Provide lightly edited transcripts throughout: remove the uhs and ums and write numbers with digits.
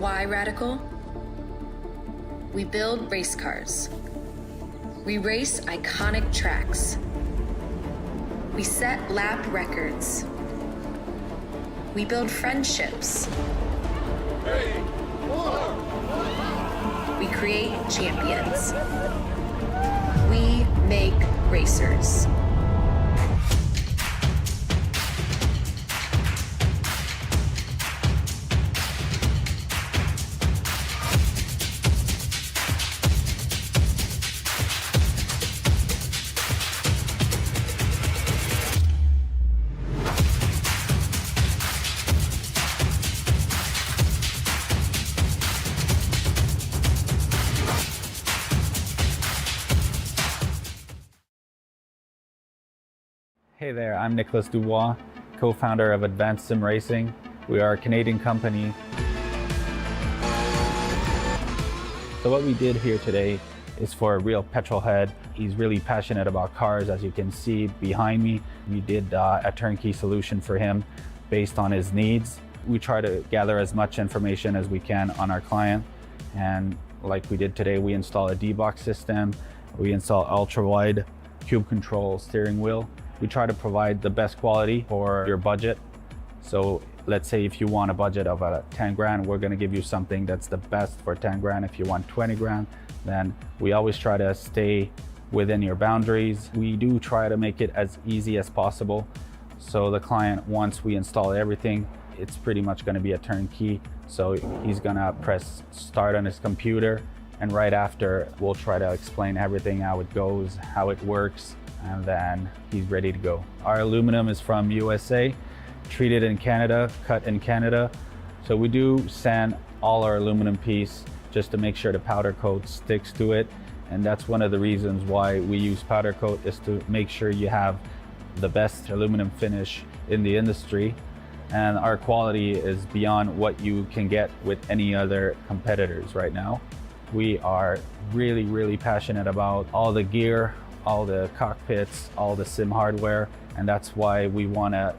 Why radical? We build race cars. We race iconic tracks. We set lap records. We build friendships. 3, 4. We create champions. We make racers. Hey there, I'm Nicholas Dubois, co-founder of Advanced Sim Racing. We are a Canadian company. So what we did here today is for a real petrol head. He's really passionate about cars, as you can see behind me. We did a turnkey solution for him based on his needs. We try to gather as much information as we can on our client. And like we did today, we install a D-Box system. We install ultra-wide cube control steering wheel. We try to provide the best quality for your budget. So let's say if you want a budget of 10 grand, we're gonna give you something that's the best for 10 grand. If you want 20 grand, then we always try to stay within your boundaries. We do try to make it as easy as possible. So the client, once we install everything, it's pretty much gonna be a turnkey. So he's gonna press start on his computer, and right after, we'll try to explain everything, how it goes, how it works, and then he's ready to go. Our aluminum is from USA, treated in Canada, cut in Canada. So we do sand all our aluminum piece just to make sure the powder coat sticks to it. And that's one of the reasons why we use powder coat, is to make sure you have the best aluminum finish in the industry. And our quality is beyond what you can get with any other competitors right now. We are really, really passionate about all the gear, all the cockpits, all the sim hardware, and that's why we want to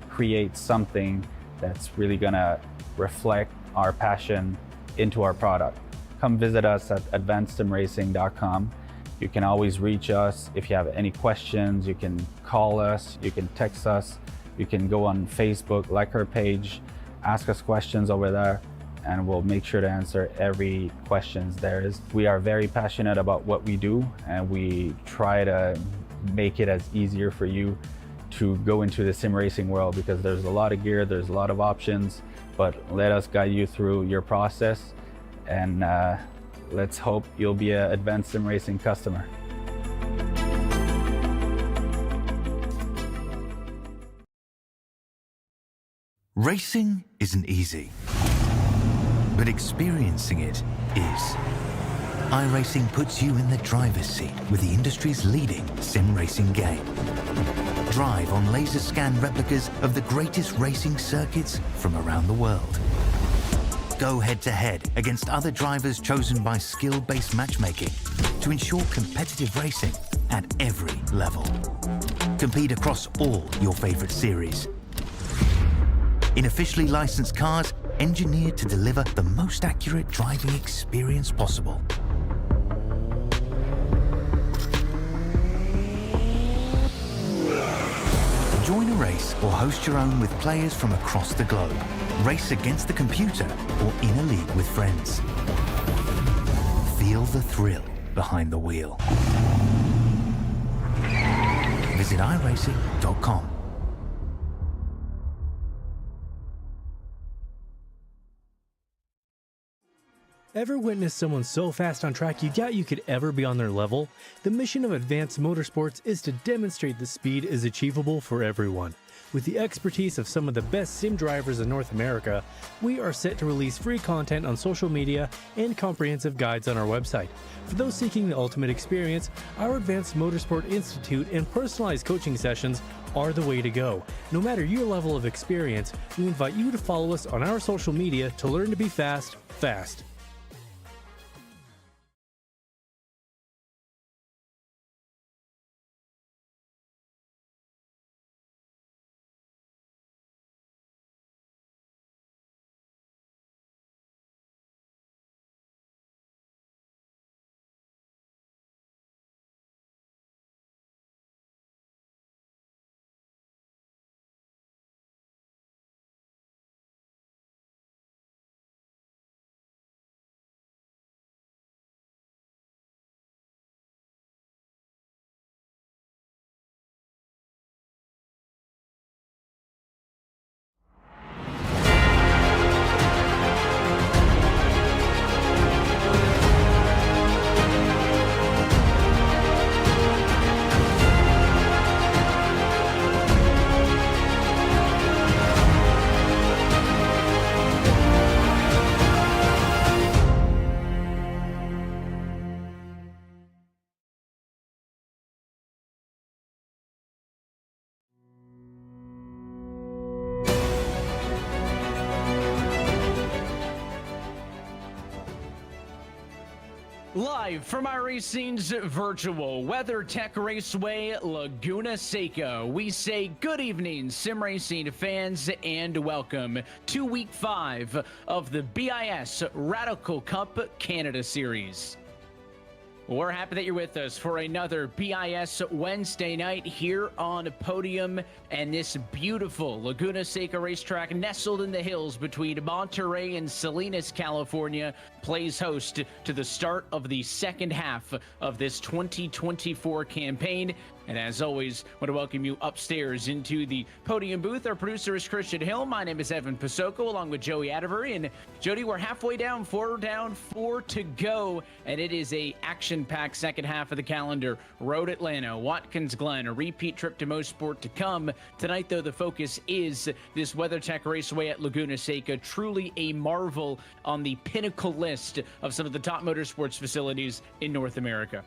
create something that's really gonna reflect our passion into our product. Come visit us at advancedsimracing.com. You can always reach us if you have any questions. You can call us, you can text us, you can go on Facebook, like our page, ask us questions over there, and we'll make sure to answer every questions there is. We are very passionate about what we do, and we try to make it as easier for you to go into the sim racing world, because there's a lot of gear, there's a lot of options, but let us guide you through your process, and let's hope you'll be an Advanced Sim Racing customer. Racing isn't easy, but experiencing it is. iRacing puts you in the driver's seat with the industry's leading sim racing game. Drive on laser scan replicas of the greatest racing circuits from around the world. Go head to head against other drivers chosen by skill-based matchmaking to ensure competitive racing at every level. Compete across all your favorite series in officially licensed cars engineered to deliver the most accurate driving experience possible. Join a race or host your own with players from across the globe. Race against the computer or in a league with friends. Feel the thrill behind the wheel. Visit iRacing.com. Ever witnessed someone so fast on track you doubt you could ever be on their level? The mission of Advanced Motorsports is to demonstrate that speed is achievable for everyone. With the expertise of some of the best sim drivers in North America, we are set to release free content on social media and comprehensive guides on our website. For those seeking the ultimate experience, our Advanced Motorsport Institute and personalized coaching sessions are the way to go. No matter your level of experience, we invite you to follow us on our social media to learn to be fast. Live from iRacing's virtual WeatherTech Raceway, Laguna Seca, we say good evening, sim racing fans, and welcome to Week 5 of the BiS Radical Cup Canada Series. We're happy that you're with us for another BiS Wednesday night here on Podium, and this beautiful Laguna Seca racetrack nestled in the hills between Monterey and Salinas, California, plays host to the start of the second half of this 2024 campaign. And as always, I want to welcome you upstairs into the podium booth. Our producer is Christian Hill. My name is Evan Pasoko, along with Joey Atterbury. And Jody, we're halfway down, 4 down, 4 to go. And it is a action-packed second half of the calendar. Road Atlanta, Watkins Glen, a repeat trip to Mosport to come. Tonight, though, the focus is this WeatherTech Raceway at Laguna Seca. Truly a marvel on the pinnacle list of some of the top motorsports facilities in North America.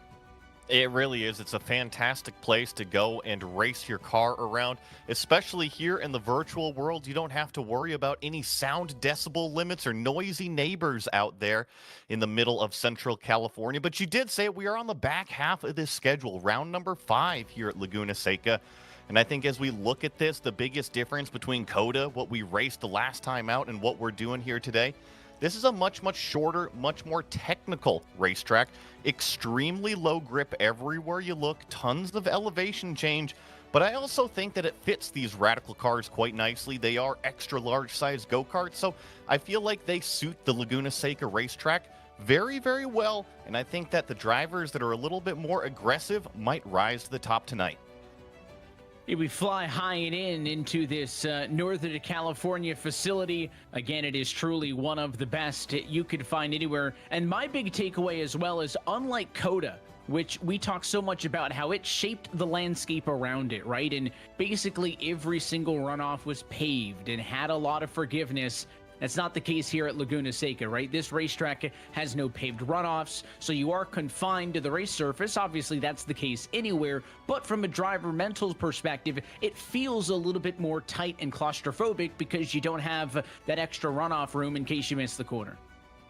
It really is. It's a fantastic place to go and race your car around, especially here in the virtual world. You don't have to worry about any sound decibel limits or noisy neighbors out there in the middle of Central California. But you did say we are on the back half of this schedule, round number 5 here at Laguna Seca. And I think as we look at this, the biggest difference between COTA, what we raced the last time out, and what we're doing here today, this is a much shorter, much more technical racetrack. Extremely low grip everywhere you look, tons of elevation change, but I also think that it fits these radical cars quite nicely. They are extra large size go-karts, so I feel like they suit the Laguna Seca racetrack very, very well, and I think that the drivers that are a little bit more aggressive might rise to the top tonight. We fly high and into this Northern California facility. Again, it is truly one of the best you could find anywhere. And my big takeaway as well is, unlike COTA, which we talk so much about how it shaped the landscape around it, right? And basically every single runoff was paved and had a lot of forgiveness. That's not the case here at Laguna Seca, right? This racetrack has no paved runoffs, so you are confined to the race surface. Obviously, that's the case anywhere, but from a driver mental perspective, it feels a little bit more tight and claustrophobic because you don't have that extra runoff room in case you miss the corner.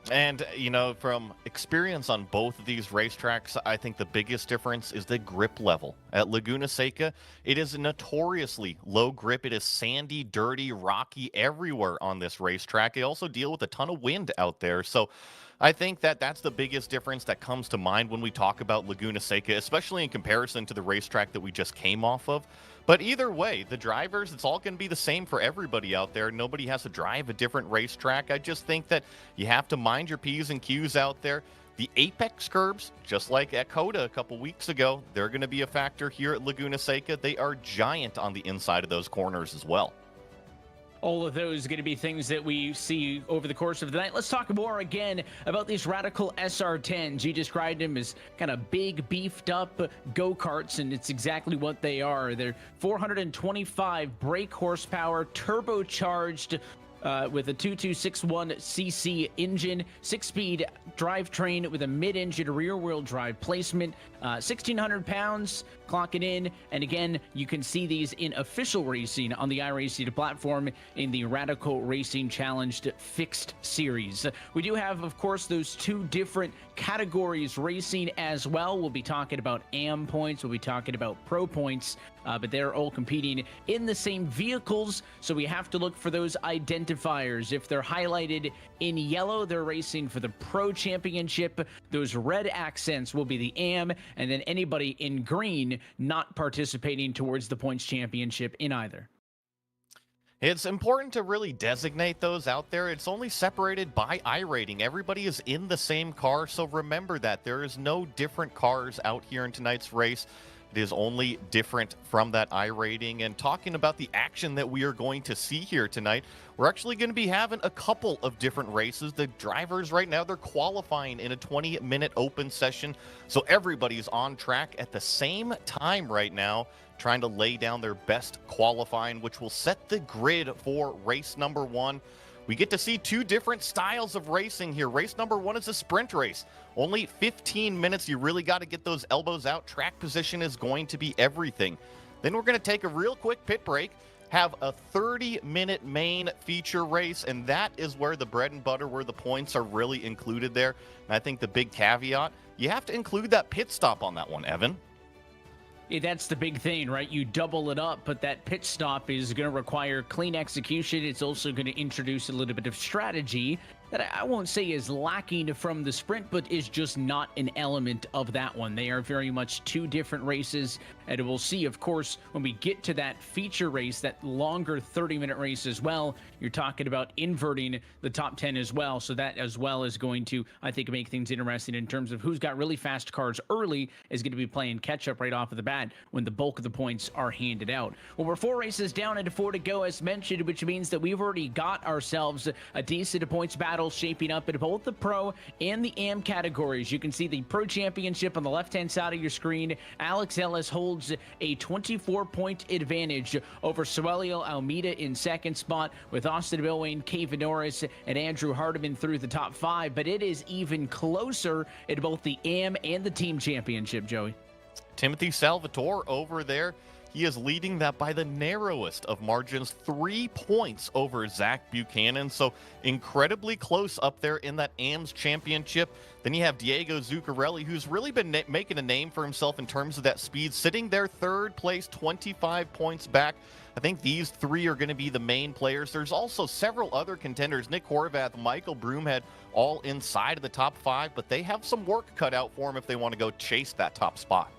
And, you know, from experience on both of these racetracks, I think the biggest difference is the grip level. At Laguna Seca, it is notoriously low grip. It is sandy, dirty, rocky everywhere on this racetrack. They also deal with a ton of wind out there. So I think that that's the biggest difference that comes to mind when we talk about Laguna Seca, especially in comparison to the racetrack that we just came off of. But either way, the drivers, it's all going to be the same for everybody out there. Nobody has to drive a different racetrack. I just think that you have to mind your P's and Q's out there. The apex curbs, just like at COTA a couple weeks ago, they're going to be a factor here at Laguna Seca. They are giant on the inside of those corners as well. All of those are going to be things that we see over the course of the night. Let's talk more again about these Radical SR10s. You described them as kind of big, beefed up go-karts, and it's exactly what they are. They're 425 brake horsepower, turbocharged, with a 2261cc engine, 6-speed drivetrain with a mid-engine rear-wheel drive placement, 1,600 pounds, clocking in. And again, you can see these in official racing on the iRacing platform in the Radical Racing Challenged Fixed Series. We do have, of course, those two different categories racing as well. We'll be talking about AM points, we'll be talking about pro points, but they're all competing in the same vehicles, so we have to look for those identifiers. If they're highlighted in yellow, they're racing for the Pro Championship. Those red accents will be the AM, and then anybody in green not participating towards the Points Championship in either. It's important to really designate those out there. It's only separated by iRating. Everybody is in the same car, so remember that. There is no different cars out here in tonight's race. It is only different from that iRating. And talking about the action that we are going to see here tonight, we're actually going to be having a couple of different races. The drivers right now, they're qualifying in a 20-minute open session. So everybody's on track at the same time right now, trying to lay down their best qualifying, which will set the grid for race number 1. We get to see two different styles of racing here. Race number 1 is a sprint race. Only 15 minutes. You really got to get those elbows out. Track position is going to be everything. Then we're going to take a real quick pit break. have a 30-minute main feature race, and that is where the bread and butter, where the points are really included there. And I think the big caveat, you have to include that pit stop on that one, Evan. Yeah, that's the big thing, right? You double it up, but that pit stop is going to require clean execution. It's also going to introduce a little bit of strategy that I won't say is lacking from the sprint, but is just not an element of that one. They are very much two different races, and we'll see, of course, when we get to that feature race, that longer 30-minute race as well, you're talking about inverting the top 10 as well, so that as well is going to, I think, make things interesting in terms of who's got really fast cars early is going to be playing catch-up right off of the bat when the bulk of the points are handed out. Well, we're 4 races down and 4 to go, as mentioned, which means that we've already got ourselves a decent points battle shaping up in both the Pro and the AM categories. You can see the Pro Championship on the left-hand side of your screen. Alex Ellis holds a 24-point advantage over Suelio Almeida in second spot, with Austin Billwain, Kevin Norris, and Andrew Hardiman through the top 5, but it is even closer in both the AM and the Team Championship, Joey. Timothy Salvatore over there, he is leading that by the narrowest of margins, 3 points over Zach Buchanan. So incredibly close up there in that AMS championship. Then you have Diego Zuccarelli, who's really been making a name for himself in terms of that speed, sitting there third place, 25 points back. I think these 3 are going to be the main players. There's also several other contenders, Nick Horvath, Michael Broomhead, all inside of the top 5, but they have some work cut out for them if they want to go chase that top spot.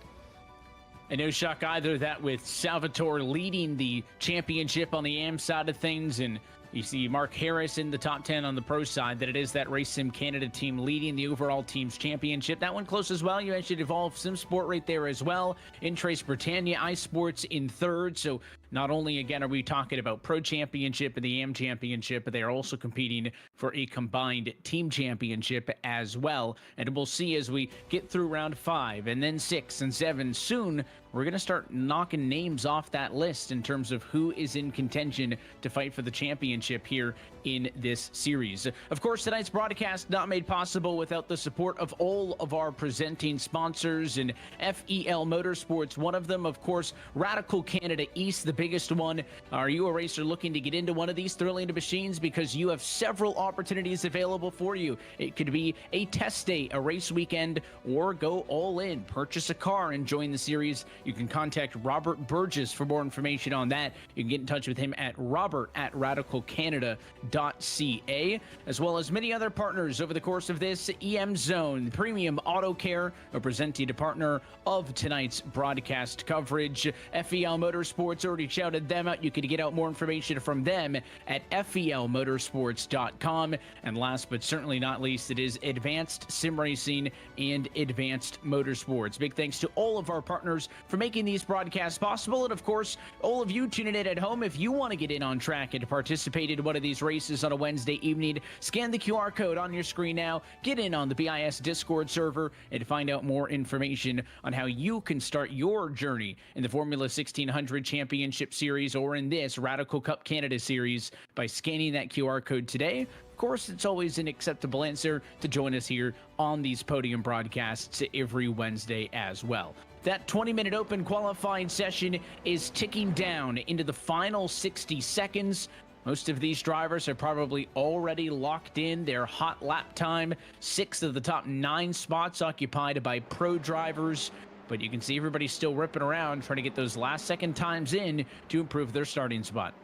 And no shock either that with Salvatore leading the championship on the AM side of things, and you see Mark Harris in the top 10 on the Pro side, that it is that Race Sim Canada team leading the overall team's championship. That one close as well. You mentioned Evolve Sim Sport right there as well. In Trace Britannia iSports in third. So not only, again, are we talking about Pro Championship and the AM Championship, but they are also competing for a combined team championship as well. And we'll see as we get through round 5 and then 6 and 7 soon, we're going to start knocking names off that list in terms of who is in contention to fight for the championship here in this series. Of course, tonight's broadcast not made possible without the support of all of our presenting sponsors and FEL Motorsports. One of them, of course, Radical Canada East, the biggest one. Are you a racer looking to get into one of these thrilling machines? Because you have several opportunities available for you. It could be a test day, a race weekend, or go all in. Purchase a car and join the series. You can contact Robert Burgess for more information on that. You can get in touch with him at robert@radicalcanada.ca, as well as many other partners over the course of this. EM Zone, Premium Auto Care, a presenting partner of tonight's broadcast coverage. FEL Motorsports, already shouted them out. You can get out more information from them at felmotorsports.com. And last but certainly not least, it is Advanced Sim Racing and Advanced Motorsports. Big thanks to all of our partners for making these broadcasts possible. And of course, all of you tuning in at home, if you want to get in on track and participate in one of these races on a Wednesday evening, scan the QR code on your screen now, get in on the BiS Discord server, and find out more information on how you can start your journey in the Formula 1600 Championship Series or in this Radical Cup Canada Series by scanning that QR code today. Of course, it's always an acceptable answer to join us here on these podium broadcasts every Wednesday as well. That 20-minute open qualifying session is ticking down into the final 60 seconds. Most of these drivers are probably already locked in their hot lap time. 6 of the top 9 spots occupied by pro drivers. But you can see everybody's still ripping around trying to get those last second times in to improve their starting spot.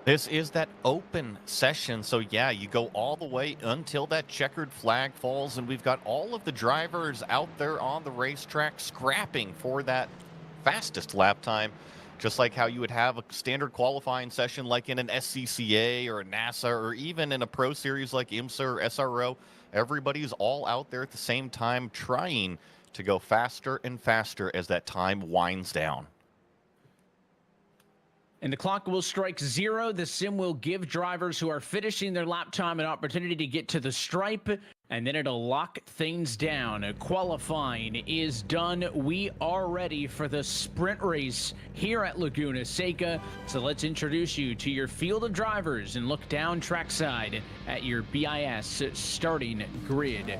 This is that open session, so yeah, you go all the way until that checkered flag falls, and we've got all of the drivers out there on the racetrack scrapping for that fastest lap time, just like how you would have a standard qualifying session like in an SCCA or a NASA or even in a pro series like IMSA or SRO. Everybody's all out there at the same time trying to go faster and faster as that time winds down. And the clock will strike 0. The sim will give drivers who are finishing their lap time an opportunity to get to the stripe, and then it'll lock things down. Qualifying is done. We are ready for the sprint race here at Laguna Seca. So let's introduce you to your field of drivers and look down trackside at your BiS starting grid.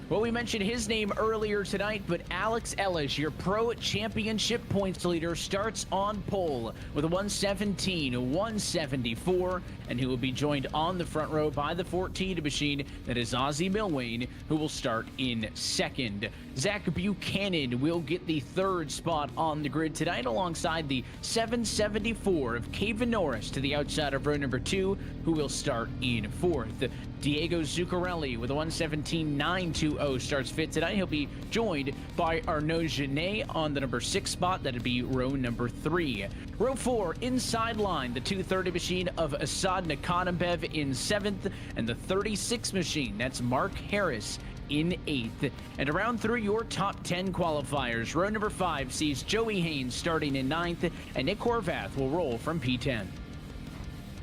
Well, we mentioned his name earlier tonight, but Alex Ellis, your Pro Championship points leader, starts on pole with a 117, 174, and he will be joined on the front row by the 14 machine. That is Ozzy Milwane, who will start in second. Zach Buchanan will get the third spot on the grid tonight alongside the 774 of Caven Norris to the outside of row number 2, who will start in fourth. Diego Zuccarelli with a 117.920 starts fit tonight. He'll be joined by Arnaud Genet on the number 6 spot. That'd be row number 3. Row 4, inside line, the 230 machine of Asad Nakanambev in 7th, and the 36 machine, that's Mark Harris, in 8th. And around through your top 10 qualifiers, row number 5 sees Joey Haynes starting in 9th, and Nick Horvath will roll from P10.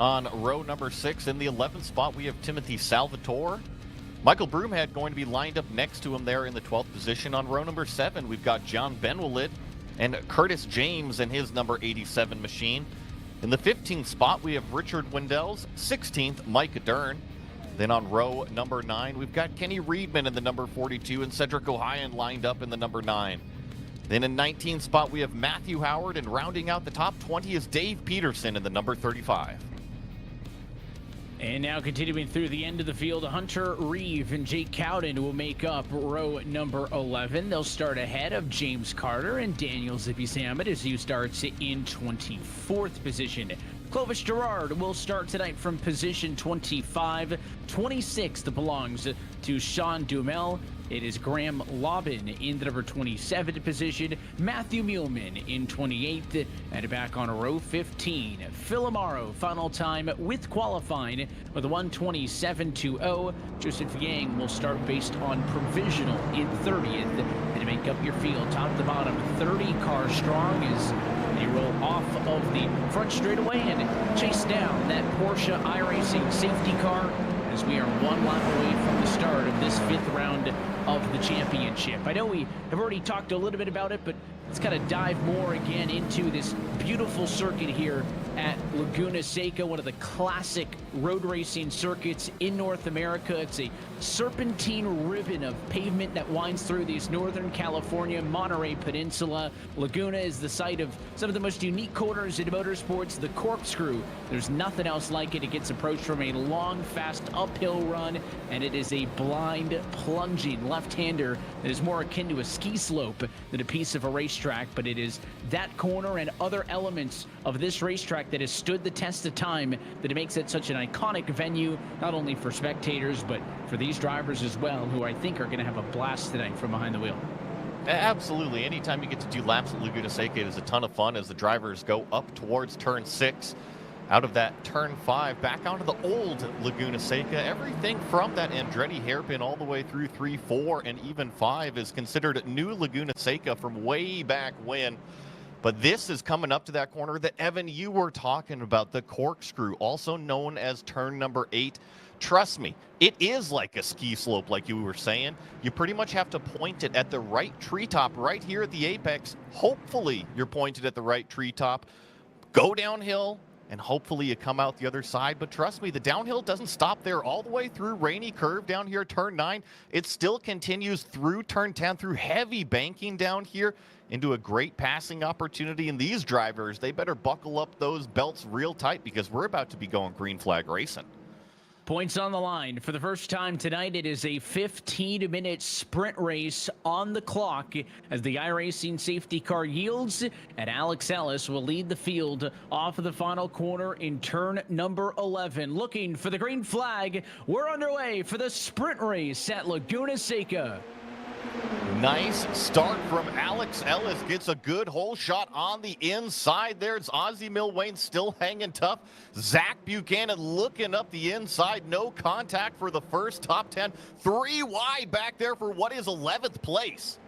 On row number 6, in the 11th spot, we have Timothy Salvatore. Michael Broomhead going to be lined up next to him there in the 12th position. On row number 7, we've got John Benwilid and Curtis James and his number 87 machine. In the 15th spot, we have Richard Wendell's 16th, Mike Dern. Then on row number 9, we've got Kenny Reedman in the number 42 and Cedric Ohayon lined up in the number 9. Then in 19th spot, we have Matthew Howard, and rounding out the top 20 is Dave Peterson in the number 35. And now continuing through the end of the field, Hunter Reeve and Jake Cowden will make up row number 11. They'll start ahead of James Carter and Daniel Zippy Sammet as he starts in 24th position. Clovis Gerard will start tonight from position 25. 26th belongs to Sean Dumel. It is Graham Lobbin in the number 27 position. Matthew Muehlman in 28th. And back on row 15, Phil Amaro, final time with qualifying with a 127.20. Joseph Yang will start based on provisional in 30th. And to make up your field, top to bottom, 30 cars strong as they roll off of the front straightaway and chase down that Porsche iRacing safety car as we are one lap away from the start of this 5th round of the championship. I know we have already talked a little bit about it, but let's kind of dive more again into this beautiful circuit here at Laguna Seca, one of the classic road racing circuits in North America. It's a serpentine ribbon of pavement that winds through these Northern California, Monterey Peninsula. Laguna is the site of some of the most unique corners in motorsports, the corkscrew. There's nothing else like it. It gets approached from a long, fast uphill run, and it is a blind, plunging left-hander that is more akin to a ski slope than a piece of a racetrack, but it is that corner and other elements of this racetrack that has stood the test of time that it makes it such an iconic venue, not only for spectators, but for these drivers as well, who I think are going to have a blast tonight from behind the wheel. Absolutely. Anytime you get to do laps at Laguna Seca, it is a ton of fun as the drivers go up towards turn 6. Out of that turn 5, back onto the old Laguna Seca. Everything from that Andretti hairpin all the way through 3, 4, and even 5 is considered new Laguna Seca from way back when. But this is coming up to that corner that, Evan, you were talking about, the corkscrew, also known as turn number 8. Trust me, it is like a ski slope, like you were saying. You pretty much have to point it at the right treetop right here at the apex. Hopefully you're pointed at the right treetop. Go downhill, and hopefully you come out the other side. But trust me, the downhill doesn't stop there all the way through Rainy Curve down here, turn 9. It still continues through turn 10, through heavy banking down here into a great passing opportunity. And these drivers, they better buckle up those belts real tight because we're about to be going green flag racing. Points on the line. For the first time tonight, it is a 15-minute sprint race on the clock as the iRacing safety car yields, and Alex Ellis will lead the field off of the final corner in turn number 11. Looking for the green flag. We're underway for the sprint race at Laguna Seca. Nice start from Alex Ellis. Gets a good hole shot on the inside. There's Ozzy Milwane still hanging tough. Zach Buchanan looking up the inside. No contact for the first top 10. 3 wide back there for what is 11th place.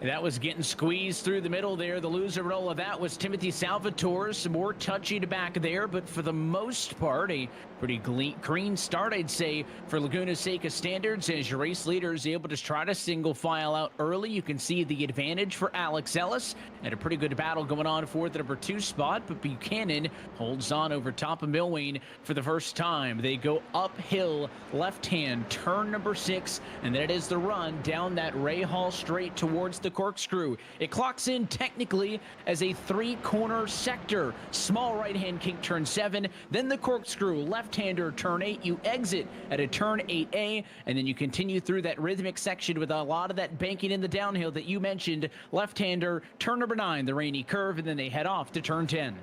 That was getting squeezed through the middle there. The loser in all of that was Timothy Salvatore. Some more touchy to back there, but for the most part, a pretty clean start, I'd say, for Laguna Seca standards, as your race leader is able to try to single file out early. You can see the advantage for Alex Ellis, and a pretty good battle going on for the number 2 spot, but Buchanan holds on over top of Milwain for the first time. They go uphill, left hand, turn number 6, and then it is the run down that Ray Hall straight towards the corkscrew. It clocks in technically as a 3-corner sector. Small right-hand kink turn 7, then the corkscrew, left-hander turn 8. You exit at a turn 8A, and then you continue through that rhythmic section with a lot of that banking in the downhill that you mentioned. Left-hander, turn number 9, the rainy curve, and then they head off to turn 10.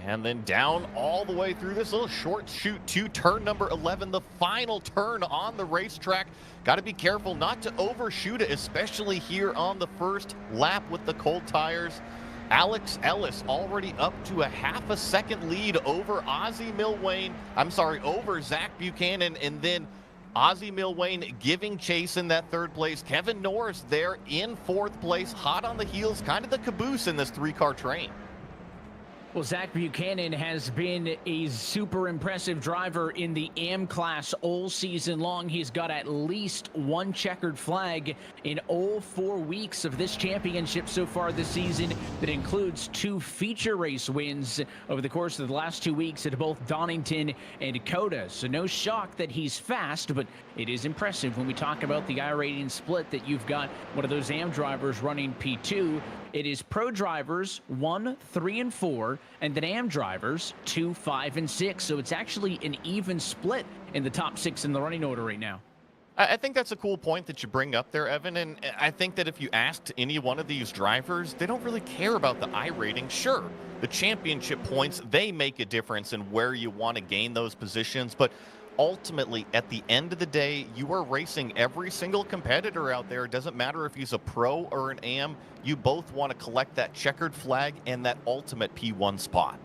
And then down all the way through this little short shoot to turn number 11, the final turn on the racetrack. Got to be careful not to overshoot it, especially here on the first lap with the cold tires. Alex Ellis already up to a half a second lead over over Zach Buchanan, and then Ozzie Milwain giving chase in that 3rd place. Kevin Norris there in 4th place, hot on the heels, kind of the caboose in this 3-car train. Well, Zach Buchanan has been a super impressive driver in the AM class all season long. He's got at least 1 checkered flag in all 4 weeks of this championship so far this season. That includes 2 feature race wins over the course of the last 2 weeks at both Donington and Dakota. So no shock that he's fast, but it is impressive when we talk about the iRating split that you've got one of those AM drivers running P2. It is pro drivers 1, 3, and 4, and then AM drivers 2, 5, and 6. So it's actually an even split in the top 6 in the running order right now. I think that's a cool point that you bring up there, Evan, and I think that if you asked any one of these drivers, they don't really care about the iRating. Sure, the championship points, they make a difference in where you want to gain those positions, but ultimately, at the end of the day, you are racing every single competitor out there. It doesn't matter if he's a pro or an AM. You both want to collect that checkered flag and that ultimate P1 spot.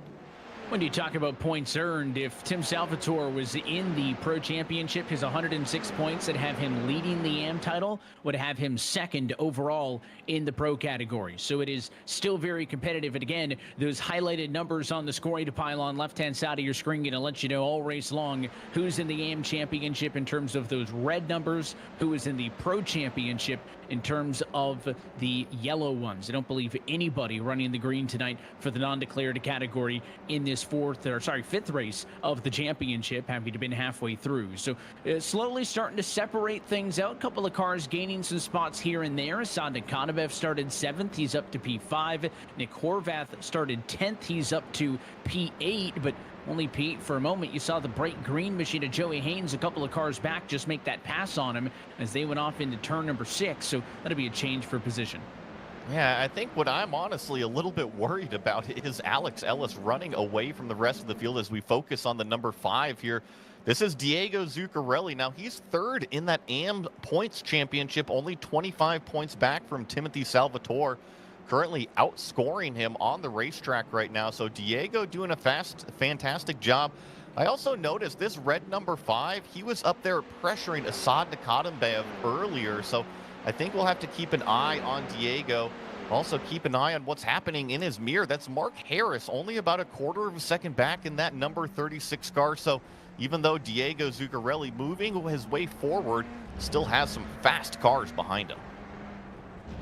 When you talk about points earned, if Tim Salvatore was in the Pro Championship, his 106 points that have him leading the AM title would have him 2nd overall in the Pro category. So it is still very competitive. And again, those highlighted numbers on the scoring pylon left-hand side of your screen going to let you know all race long who's in the AM Championship in terms of those red numbers, who is in the Pro Championship in terms of the yellow ones. I don't believe anybody running the green tonight for the non-declared category in this 5th race of the championship, having been halfway through. So slowly starting to separate things out. A couple of cars gaining some spots here and there. Asad Nikanovev started 7th. He's up to P5. Nick Horvath started 10th. He's up to P8, but only P8 for a moment. You saw the bright green machine of Joey Haynes a couple of cars back just make that pass on him as they went off into turn number 6. So that'll be a change for position. Yeah, I think what I'm honestly a little bit worried about is Alex Ellis running away from the rest of the field as we focus on the number 5 here. This is Diego Zuccarelli. Now, he's 3rd in that AM points championship, only 25 points back from Timothy Salvatore, currently outscoring him on the racetrack right now. So Diego doing a fantastic job. I also noticed this red number 5, he was up there pressuring Asad Nikanovev earlier, so I think we'll have to keep an eye on Diego. Also keep an eye on what's happening in his mirror. That's Mark Harris, only about a 1/4 of a second back in that number 36 car. So even though Diego Zuccarelli moving his way forward, still has some fast cars behind him.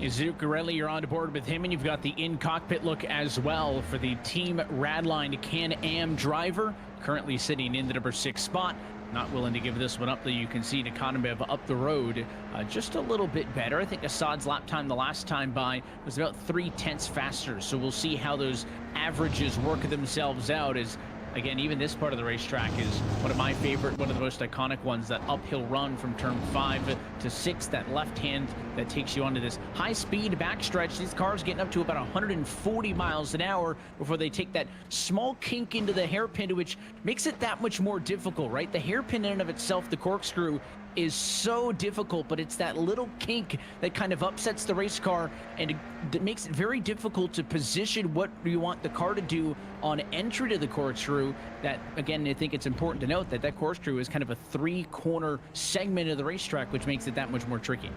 Zuccarelli, you're on board with him, and you've got the in-cockpit look as well for the Team Radline Can-Am driver, currently sitting in the number 6 spot. Not willing to give this one up, though. You can see Nikanovev up the road just a little bit better. I think Assad's lap time the last time by was about 3/10 faster. So we'll see how those averages work themselves out as, again, even this part of the racetrack is one of my favorite, one of the most iconic ones, that uphill run from turn 5 to 6, that left hand that takes you onto this high-speed backstretch. These cars getting up to about 140 miles an hour before they take that small kink into the hairpin, which makes it that much more difficult, right? The hairpin in and of itself, the corkscrew, is so difficult, but it's that little kink that kind of upsets the race car and it makes it very difficult to position what you want the car to do on entry to the corkscrew. That, again, I think it's important to note that that corkscrew is kind of a 3-corner segment of the racetrack, which makes it that much more tricky.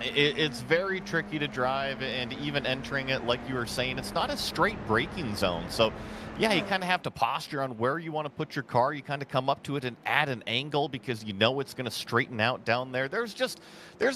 It's very tricky to drive, and even entering it, like you were saying, it's not a straight braking zone. So, yeah, you kind of have to posture on where you want to put your car. You kind of come up to it and add an angle because you know it's going to straighten out down there. There's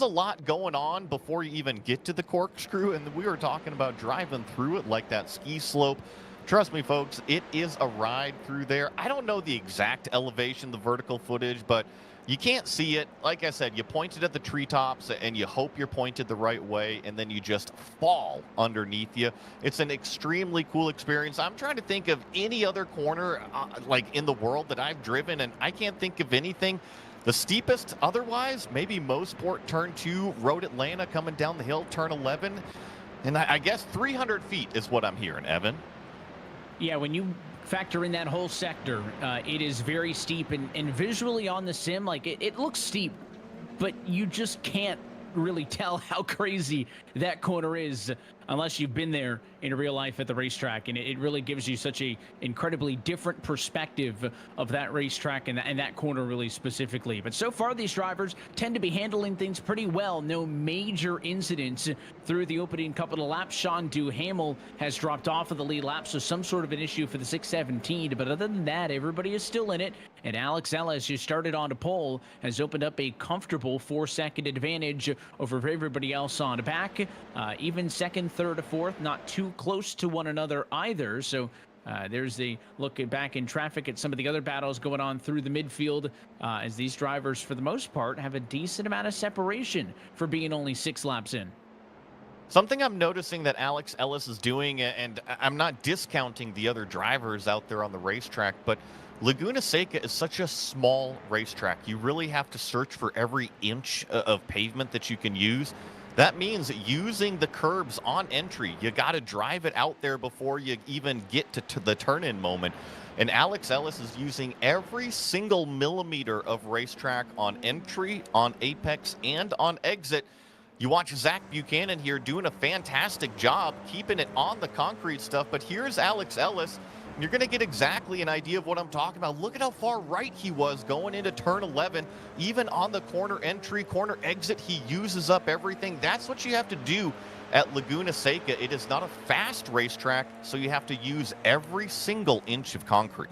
a lot going on before you even get to the corkscrew, and we were talking about driving through it like that ski slope. Trust me, folks, it is a ride through there. I don't know the exact elevation, the vertical footage, but you can't see it. Like I said, you pointed at the treetops and you hope you're pointed the right way, and then you just fall underneath you. It's an extremely cool experience. I'm trying to think of any other corner like in the world that I've driven, and I can't think of anything. The steepest otherwise, maybe Mosport Turn 2, Road Atlanta coming down the hill, Turn 11. And I guess 300 feet is what I'm hearing, Evan. Yeah, when you factor in that whole sector, it is very steep, and visually on the sim, like it looks steep, but you just can't really tell how crazy that corner is unless you've been there in real life at the racetrack, and it really gives you such a incredibly different perspective of that racetrack and that corner really specifically. But so far, these drivers tend to be handling things pretty well. No major incidents through the opening couple of laps. Sean Duhamel has dropped off of the lead lap, so some sort of an issue for the 617. But other than that, everybody is still in it. And Alex Ellis, who started on pole, has opened up a comfortable 4-second advantage over everybody else on back. Even second, third, or fourth, not too close to one another either. So there's the look back in traffic at some of the other battles going on through the midfield as these drivers, for the most part, have a decent amount of separation for being only 6 laps in. Something I'm noticing that Alex Ellis is doing, and I'm not discounting the other drivers out there on the racetrack, but Laguna Seca is such a small racetrack. You really have to search for every inch of pavement that you can use. That means using the curbs on entry. You got to drive it out there before you even get to the turn-in moment. And Alex Ellis is using every single millimeter of racetrack on entry, on apex, and on exit. You watch Zach Buchanan here doing a fantastic job keeping it on the concrete stuff, but here's Alex Ellis. You're going to get exactly an idea of what I'm talking about. Look at how far right he was going into turn 11. Even on the corner entry, corner exit, he uses up everything. That's what you have to do at Laguna Seca. It is not a fast racetrack, so you have to use every single inch of concrete.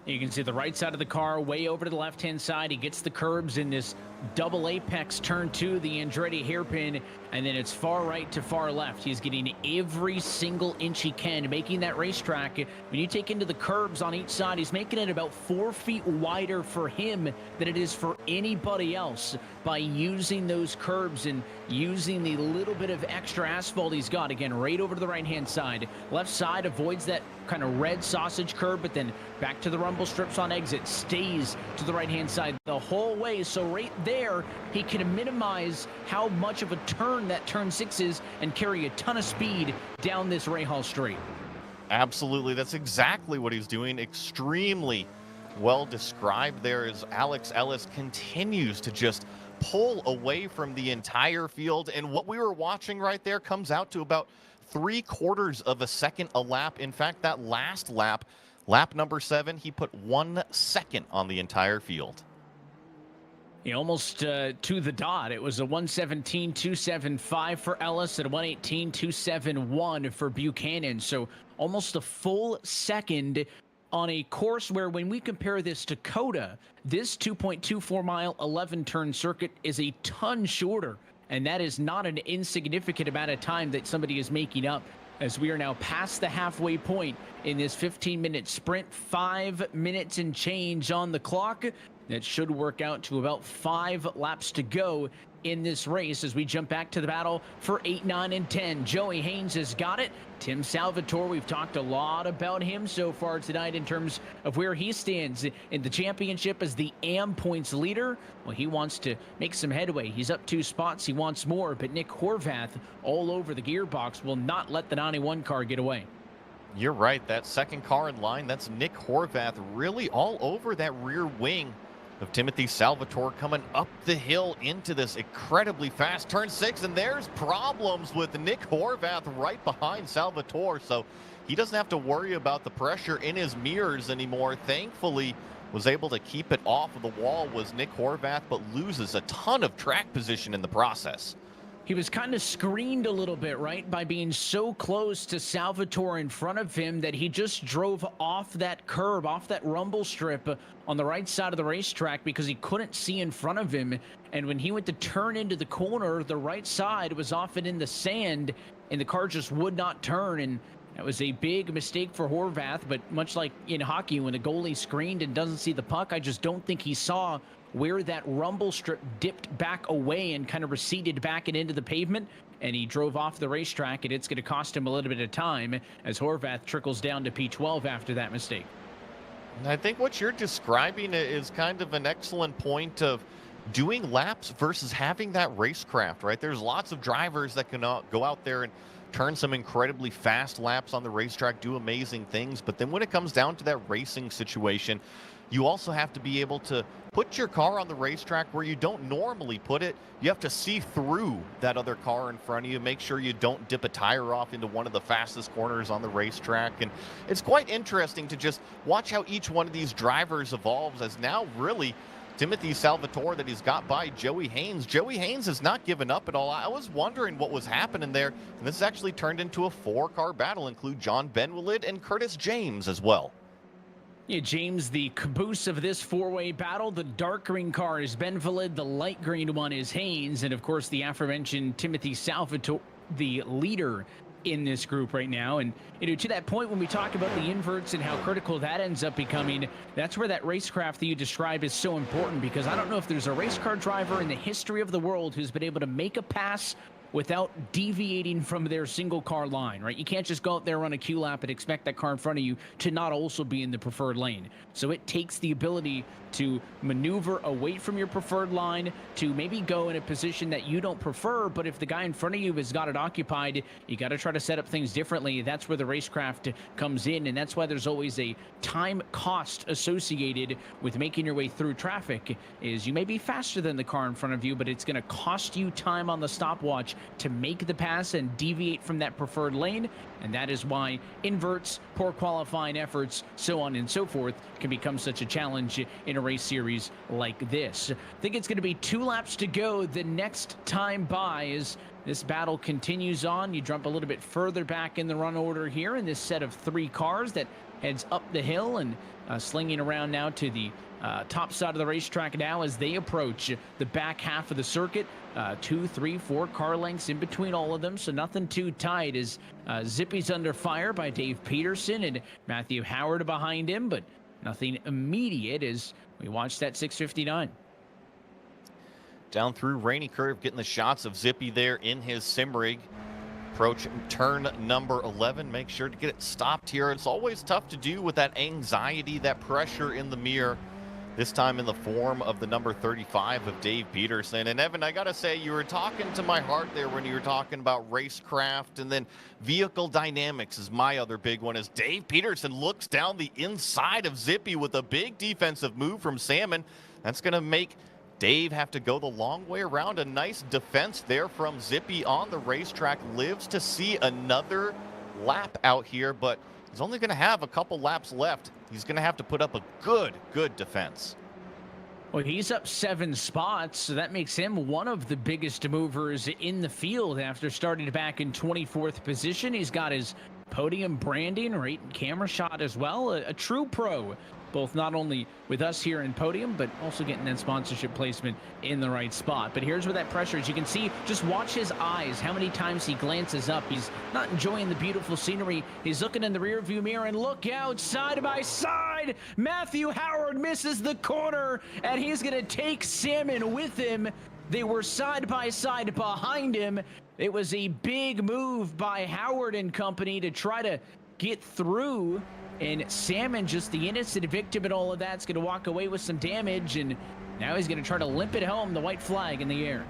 You can see the right side of the car way over to the left-hand side. He gets the curbs in this double apex turn 2, the Andretti hairpin, and then it's far right to far left. He's getting every single inch he can, making that racetrack, when you take into the curbs on each side, he's making it about 4 feet wider for him than it is for anybody else by using those curbs and using the little bit of extra asphalt he's got. Again, right over to the right-hand side. Left side avoids that kind of red sausage curb, but then back to the rumble strips on exit, stays to the right-hand side the whole way. So right there, he can minimize how much of a turn that turn 6 is and carry a ton of speed down this Rahal straight. Absolutely. That's exactly what he's doing. Extremely well described there as Alex Ellis continues to just pull away from the entire field. And what we were watching right there comes out to about 3/4 of a second a lap. In fact, that last lap, lap number 7, he put 1 second on the entire field. Almost to the dot. It was a 1:17.275 for Ellis and a 1:18.271 for Buchanan. So almost a full second on a course where, when we compare this to COTA, this 2.24 mile 11 turn circuit is a ton shorter. And that is not an insignificant amount of time that somebody is making up, as we are now past the halfway point in this 15-minute sprint. 5 minutes and change on the clock. That should work out to about 5 laps to go in this race as we jump back to the battle for 8, 9, and 10. Joey Haynes has got it. Tim Salvatore, we've talked a lot about him so far tonight in terms of where he stands in the championship as the AM points leader. Well, he wants to make some headway. He's up 2 spots. He wants more, but Nick Horvath all over the gearbox will not let the 91 car get away. You're right. That second car in line, that's Nick Horvath really all over that rear wing of Timothy Salvatore coming up the hill into this incredibly fast turn 6, and there's problems with Nick Horvath right behind Salvatore, so he doesn't have to worry about the pressure in his mirrors anymore. Thankfully, was able to keep it off of the wall was Nick Horvath, but loses a ton of track position in the process. he was kind of screened a little bit, right, by being so close to Salvatore in front of him that he just drove off that curb, off that rumble strip on the right side of the racetrack because he couldn't see in front of him. And when he went to turn into the corner, the right side was often in the sand, and the car just would not turn. And that was a big mistake for Horvath. But much like in hockey, when the goalie screened and doesn't see the puck, I just don't think he saw where that rumble strip dipped back away and kind of receded back and into the pavement, and he drove off the racetrack, and it's going to cost him a little bit of time as Horvath trickles down to P12 after that mistake. I think what you're describing is kind of an excellent point of doing laps versus having that racecraft, right? There's lots of drivers that can go out there and turn some incredibly fast laps on the racetrack, do amazing things, but then when it comes down to that racing situation, you also have to be able to put your car on the racetrack where you don't normally put it. You have to see through that other car in front of you, make sure you don't dip a tire off into one of the fastest corners on the racetrack. And it's quite interesting to just watch how each one of these drivers evolves, as now really Timothy Salvatore that he's got by Joey Haynes. Joey Haynes has not given up at all. I was wondering what was happening there, and this actually turned into a 4-car battle, include John Benwillid and Curtis James as well. Yeah, James, the caboose of this four-way battle. The dark green car is Benvalid, the light green one is Haynes, and of course the aforementioned Timothy Salvatore, the leader in this group right now. And to that point, when we talk about the inverts and how critical that ends up becoming, that's where that racecraft that you described is so important, because I don't know if there's a race car driver in the history of the world who's been able to make a pass without deviating from their single car line, right? You can't just go out there, run a Q lap, and expect that car in front of you to not also be in the preferred lane. So it takes the ability to maneuver away from your preferred line, to maybe go in a position that you don't prefer, but if the guy in front of you has got it occupied, you got to try to set up things differently. That's where the racecraft comes in, and that's why there's always a time cost associated with making your way through traffic. Is you may be faster than the car in front of you, but it's going to cost you time on the stopwatch to make the pass and deviate from that preferred lane, and that is why inverts, poor qualifying efforts, so on and so forth, can become such a challenge in a race series like this. I think it's going to be 2 laps to go the next time by as this battle continues on. You jump a little bit further back in the run order here in this set of 3 cars that heads up the hill and slinging around now to the top side of the racetrack now as they approach the back half of the circuit. 2, 3, 4 car lengths in between all of them, so nothing too tight as Zippy's under fire by Dave Peterson and Matthew Howard behind him, but nothing immediate as we watch that 659. Down through Rainy Curve, getting the shots of Zippy there in his sim rig. Approach turn number 11. Make sure to get it stopped here. It's always tough to do with that anxiety, that pressure in the mirror. This time in the form of the number 35 of Dave Peterson. And Evan, I gotta say, you were talking to my heart there when you were talking about racecraft, and then vehicle dynamics is my other big one, as Dave Peterson looks down the inside of Zippy with a big defensive move from Salmon. That's gonna make Dave have to go the long way around. A nice defense there from Zippy on the racetrack. Lives to see another lap out here, but he's only going to have a couple laps left. He's going to have to put up a good defense. Well, he's up 7 spots, so that makes him one of the biggest movers in the field after starting back in 24th position. He's got his podium branding right in camera shot as well. A true pro, both not only with us here in podium, but also getting that sponsorship placement in the right spot. But here's where that pressure is. You can see, just watch his eyes, how many times he glances up. He's not enjoying the beautiful scenery. He's looking in the rearview mirror, and look out, side by side. Matthew Howard misses the corner, and he's going to take Salmon with him. They were side by side behind him. It was a big move by Howard and company to try to get through, and Salmon, just the innocent victim and all of that's going to walk away with some damage, and now he's going to try to limp it home, the white flag in the air.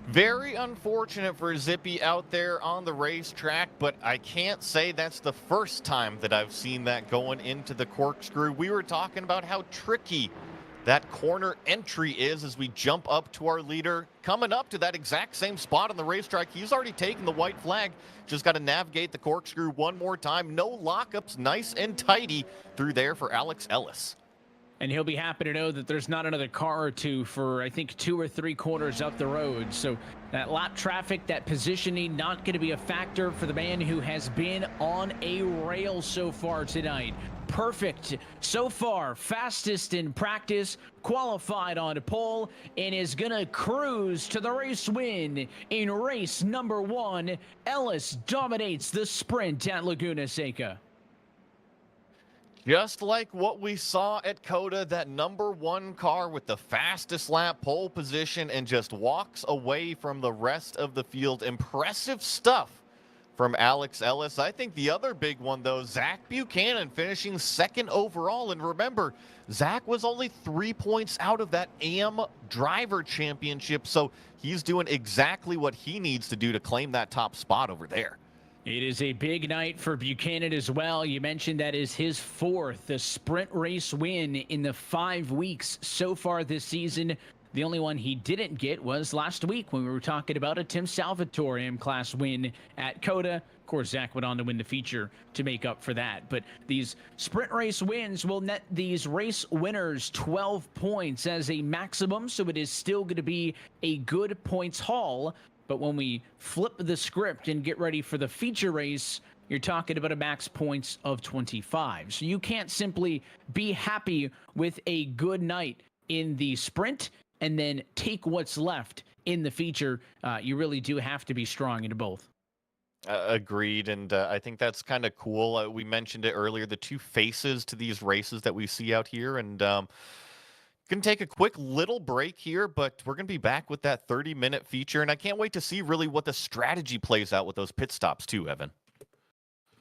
Very unfortunate for Zippy out there on the racetrack, but I can't say that's the first time that I've seen that going into the corkscrew. We were talking about how tricky that corner entry is as we jump up to our leader. Coming up to that exact same spot on the racetrack, he's already taken the white flag. Just got to navigate the corkscrew one more time. No lockups, nice and tidy through there for Alex Ellis. And he'll be happy to know that there's not another car or two for, I think, 2 or 3 corners up the road. So that lap traffic, that positioning, not going to be a factor for the man who has been on a rail so far tonight. Perfect so far, fastest in practice, qualified on pole, and is gonna cruise to the race win in race number 1. Ellis dominates the sprint at Laguna Seca. Just like what we saw at COTA, that number 1 car with the fastest lap, pole position, and just walks away from the rest of the field. Impressive stuff from Alex Ellis. I think the other big one, though, Zach Buchanan finishing 2nd overall. And remember, Zach was only 3 points out of that AM driver championship, so he's doing exactly what he needs to do to claim that top spot over there. It is a big night for Buchanan as well. You mentioned that is his 4th sprint race win in the 5 weeks so far this season. The only one he didn't get was last week when we were talking about a Tim Salvatore M-Class win at COTA. Of course, Zach went on to win the feature to make up for that. But these sprint race wins will net these race winners 12 points as a maximum, so it is still going to be a good points haul. But when we flip the script and get ready for the feature race, you're talking about a max points of 25. So you can't simply be happy with a good night in the sprint and then take what's left in the feature. You really do have to be strong in both. Agreed, and I think that's kind of cool. We mentioned it earlier, the 2 faces to these races that we see out here, and going to take a quick little break here, but we're going to be back with that 30-minute feature, and I can't wait to see really what the strategy plays out with those pit stops too, Evan.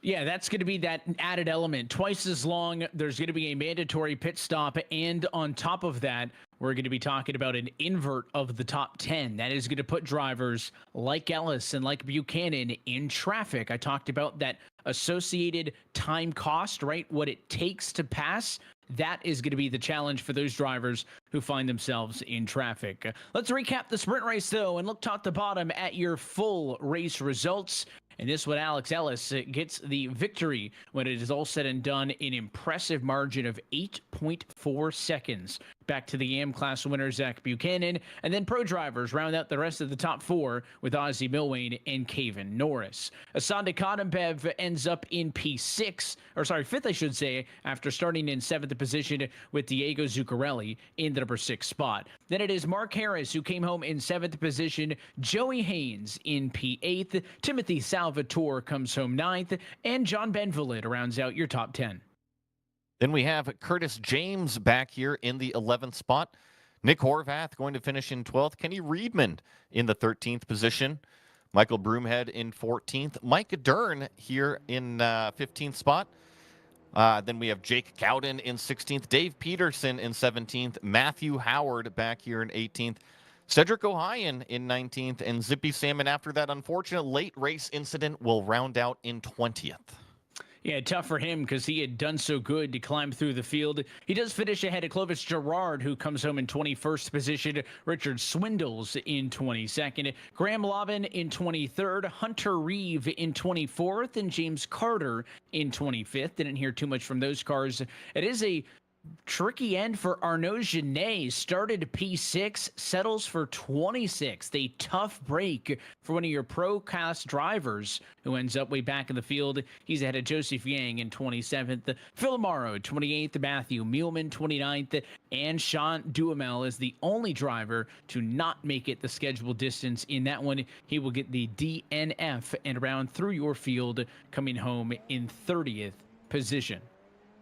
Yeah, that's going to be that added element. Twice as long, there's going to be a mandatory pit stop, and on top of that, we're going to be talking about an invert of the top 10. That is going to put drivers like Ellis and like Buchanan in traffic. I talked about that associated time cost, right? What it takes to pass. That is going to be the challenge for those drivers who find themselves in traffic. Let's recap the sprint race, though, and look top to bottom at your full race results. And this one, Alex Ellis gets the victory when it is all said and done, an impressive margin of 8.4 seconds. Back to the AM class winner, Zach Buchanan, and then pro drivers round out the rest of the top 4 with Ozzie Milwane and Caven Norris. Asanda Kadambev ends up in P6, or sorry, 5th, I should say, after starting in 7th position with Diego Zuccarelli in the number 6 spot. Then it is Mark Harris who came home in 7th position, Joey Haynes in P8th, Timothy Salvatore comes home 9th, and John Benvalid rounds out your top 10. Then we have Curtis James back here in the 11th spot. Nick Horvath going to finish in 12th. Kenny Reedman in the 13th position. Michael Broomhead in 14th. Mike Dern here in 15th spot. Then we have Jake Cowden in 16th. Dave Peterson in 17th. Matthew Howard back here in 18th. Cedric O'Hayan in 19th. And Zippy Salmon, after that unfortunate late race incident, will round out in 20th. Yeah, tough for him because he had done so good to climb through the field. He does finish ahead of Clovis Gerard, who comes home in 21st position. Richard Swindles in 22nd. Graham Lobbin in 23rd. Hunter Reeve in 24th. And James Carter in 25th. Didn't hear too much from those cars. It is a tricky end for Arnaud Genet. Started P6, settles for 26th. A tough break for one of your pro cast drivers who ends up way back in the field. He's ahead of Joseph Yang in 27th. Phil Amaro, 28th. Matthew Muehlman, 29th. And Sean Duhamel is the only driver to not make it the scheduled distance in that one. He will get the DNF and round through your field, coming home in 30th position.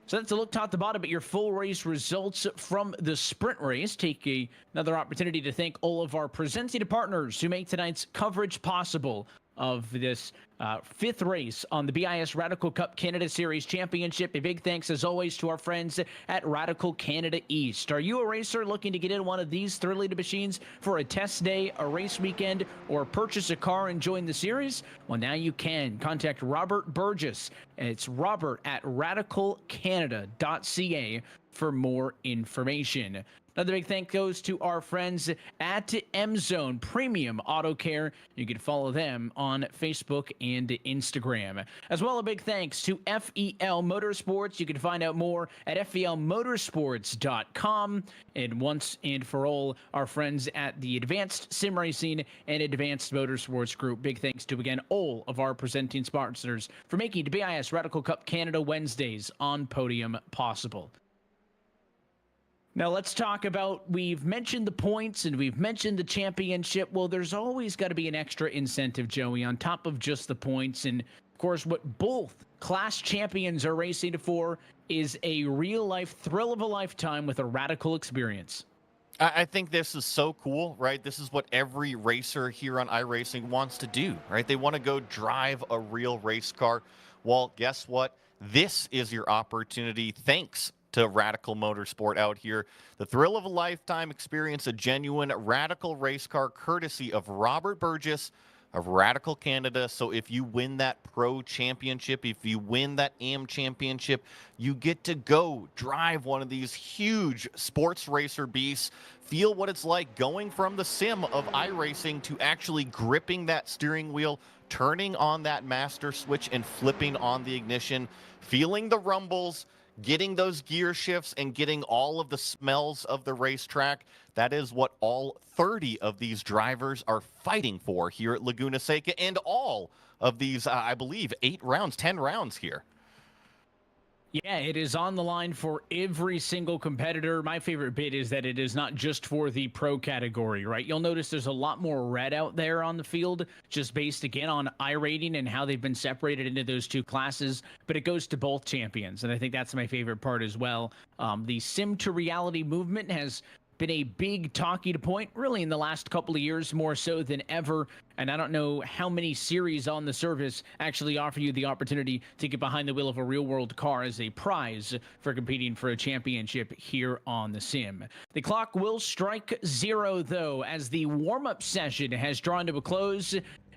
So that's a look top to bottom at your full race results from the sprint race. Take another opportunity to thank all of our presenting partners who make tonight's coverage possible of this 5th race on the BiS Radical Cup Canada Series Championship. A big thanks, as always, to our friends at Radical Canada East. Are you a racer looking to get in one of these thrilling machines for a test day, a race weekend, or purchase a car and join the series? Well, now you can. Contact Robert Burgess. It's Robert at radicalcanada.ca for more information. Another big thank goes to our friends at M-Zone Premium Auto Care. You can follow them on Facebook and Instagram. As well, a big thanks to FEL Motorsports. You can find out more at felmotorsports.com. And once and for all, our friends at the Advanced Sim Racing and Advanced Motorsports Group. Big thanks to, again, all of our presenting sponsors for making the BIS Radical Cup Canada Wednesdays on Podium possible. Now let's talk about, we've mentioned the points and we've mentioned the championship. Well, there's always got to be an extra incentive, Joey, on top of just the points. And of course, what both class champions are racing for is a real life thrill of a lifetime with a radical experience. I think this is so cool, right? This is what every racer here on iRacing wants to do, right? They want to go drive a real race car. Well, guess what? This is your opportunity. Thanks to Radical Motorsport out here. The thrill of a lifetime experience, a genuine Radical race car courtesy of Robert Burgess of Radical Canada. So if you win that Pro Championship, if you win that AM Championship, you get to go drive one of these huge sports racer beasts, feel what it's like going from the sim of iRacing to actually gripping that steering wheel, turning on that master switch and flipping on the ignition, feeling the rumbles, getting those gear shifts and getting all of the smells of the racetrack. That is what all 30 of these drivers are fighting for here at Laguna Seca, and all of these, I believe, 10 rounds here. Yeah, it is on the line for every single competitor. My favorite bit is that it is not just for the pro category, right? You'll notice there's a lot more red out there on the field, just based, again, on iRating and how they've been separated into those two classes, but it goes to both champions, and I think that's my favorite part as well. The sim to reality movement has been a big talking point really in the last couple of years, more so than ever. And I don't know how many series on the service actually offer you the opportunity to get behind the wheel of a real world car as a prize for competing for a championship here on the sim. The clock will strike 0 though, as the warm-up session has drawn to a close,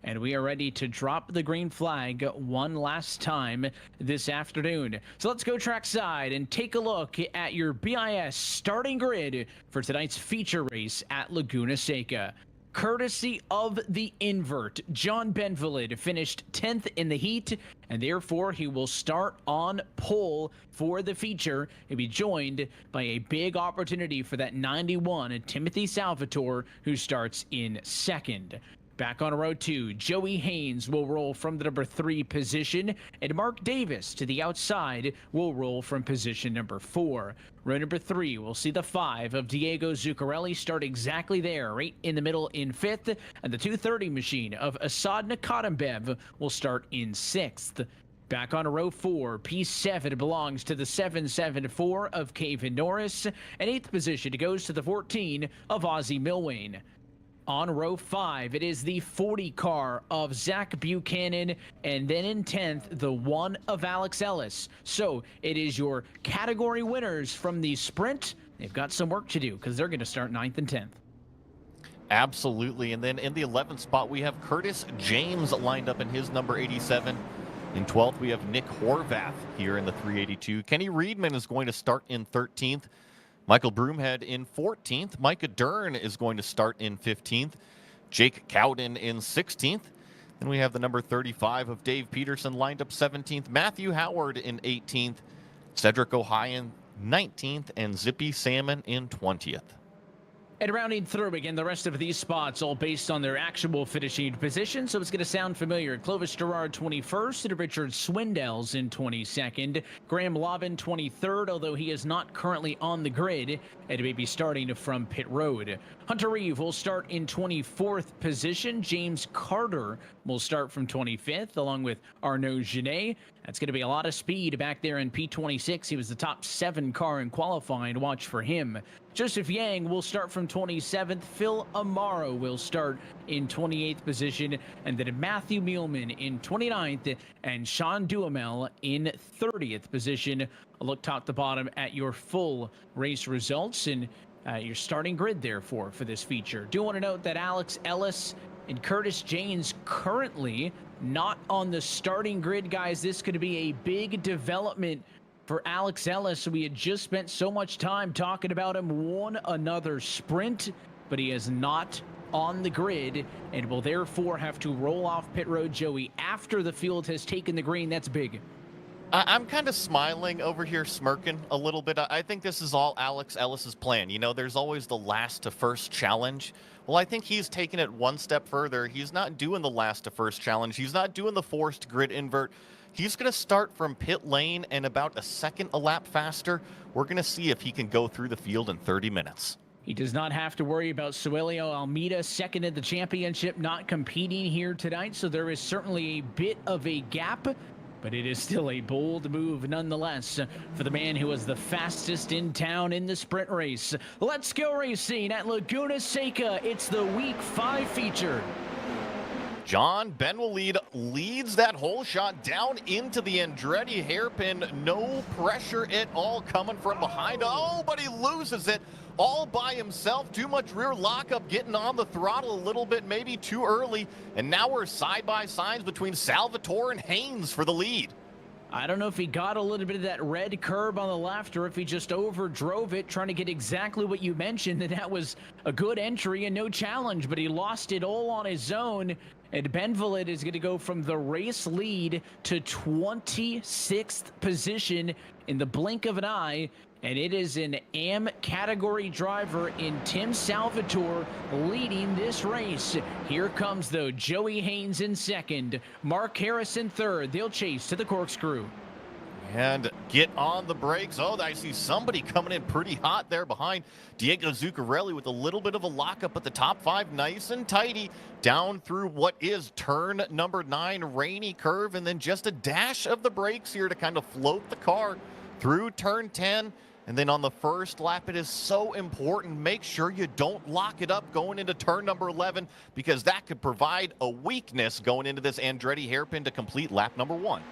and we are ready to drop the green flag one last time this afternoon. So let's go trackside and take a look at your BIS starting grid for tonight's feature race at Laguna Seca. Courtesy of the invert, John Benvalid finished 10th in the heat, and therefore he will start on pole for the feature. He'll be joined by a big opportunity for that 91, Timothy Salvatore, who starts in second. Back on row 2, Joey Haynes will roll from the number 3 position, and Mark Davis to the outside will roll from position number 4. Row number 3 will see the 5 of Diego Zuccarelli start exactly there, right in the middle in 5th, and the 230 machine of Asad Nakatembev will start in 6th. Back on row 4, P7 belongs to the 774 of Caven Norris, and 8th position goes to the 14 of Ozzy Milwane. On row 5, it is the 40 car of Zach Buchanan, and then in 10th, the 1 of Alex Ellis. So it is your category winners from the sprint. They've got some work to do because they're going to start 9th and 10th. Absolutely. And then in the 11th spot, we have Curtis James lined up in his number 87. In 12th, we have Nick Horvath here in the 382. Kenny Reedman is going to start in 13th. Michael Broomhead in 14th. Micah Dern is going to start in 15th. Jake Cowden in 16th. Then we have the number 35 of Dave Peterson lined up 17th. Matthew Howard in 18th. Cedric Ohayon 19th. And Zippy Salmon in 20th. And rounding through, again, the rest of these spots all based on their actual finishing position, so it's going to sound familiar. Clovis Gerard 21st, and Richard Swindells in 22nd. Graham Lobbin 23rd, although he is not currently on the grid, and may be starting from pit road. Hunter Reeve will start in 24th position. James Carter will start from 25th, along with Arnaud Genet. That's going to be a lot of speed back there in P26. He was the top 7 car in qualifying. Watch for him. Joseph Yang will start from 27th. Phil Amaro will start in 28th position. And then Matthew Mielman in 29th. And Sean Duhamel in 30th position. A look top to bottom at your full race results and your starting grid, therefore, for this feature. Do want to note that Alex Ellis and Curtis James currently not on the starting grid, guys. This could be a big development for Alex Ellis. We had just spent so much time talking about him. Won another sprint, but he is not on the grid and will therefore have to roll off pit road, Joey, after the field has taken the green. That's big. I'm kind of smiling over here, smirking a little bit. I think this is all Alex Ellis's plan. You know, there's always the last to first challenge. Well, I think he's taken it one step further. He's not doing the last to first challenge. He's not doing the forced grid invert. He's going to start from pit lane and about a second a lap faster. We're going to see if he can go through the field in 30 minutes. He does not have to worry about Suelio Almeida, second in the championship, not competing here tonight. So there is certainly a bit of a gap, but it is still a bold move nonetheless for the man who was the fastest in town in the sprint race. Let's go racing at Laguna Seca. It's the Week 5 feature. John Benwaleed leads that whole shot down into the Andretti hairpin. No pressure at all coming from behind. Oh, but he loses it all by himself. Too much rear lockup, getting on the throttle a little bit, maybe too early. And now we're side by sides between Salvatore and Haynes for the lead. I don't know if he got a little bit of that red curb on the left or if he just overdrove it, trying to get exactly what you mentioned, that was a good entry and no challenge, but he lost it all on his own. And Benvalid is going to go from the race lead to 26th position in the blink of an eye. And it is an AM category driver in Tim Salvatore leading this race. Here comes, though, Joey Haynes in second, Mark Harris in third. They'll chase to the corkscrew. And get on the brakes. Oh, I see somebody coming in pretty hot there behind Diego Zuccarelli with a little bit of a lockup at the top 5, nice and tidy, down through what is turn number 9, rainy curve, and then just a dash of the brakes here to kind of float the car through turn 10. And then on the first lap, it is so important. Make sure you don't lock it up going into turn number 11, because that could provide a weakness going into this Andretti hairpin to complete lap number 1.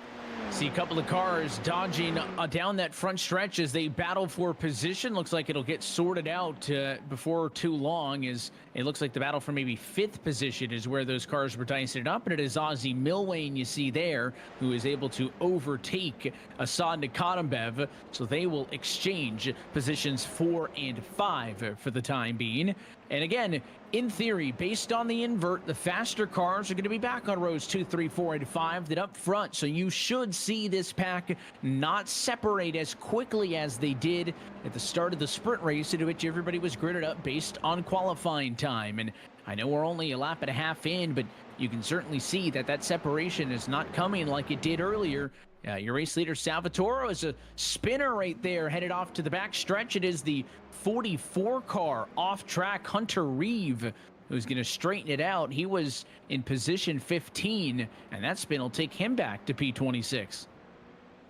See a couple of cars dodging down that front stretch as they battle for position. Looks like it'll get sorted out before too long, as it looks like the battle for maybe 5th position is where those cars were dicing it up. And it is Ozzy Milwane you see there, who is able to overtake Assad Nikatembev. So they will exchange positions 4 and 5 for the time being. And again, in theory, based on the invert, the faster cars are going to be back on rows 2, 3, 4, and 5 than up front. So you should see this pack not separate as quickly as they did at the start of the sprint race, into which everybody was gridded up based on qualifying time. And I know we're only a lap and a half in, but you can certainly see that that separation is not coming like it did earlier. Your race leader Salvatore is a spinner right there, headed off to the back stretch. It is the 44 car off track, Hunter Reeve, who's going to straighten it out. He was in position 15, and that spin will take him back to P26.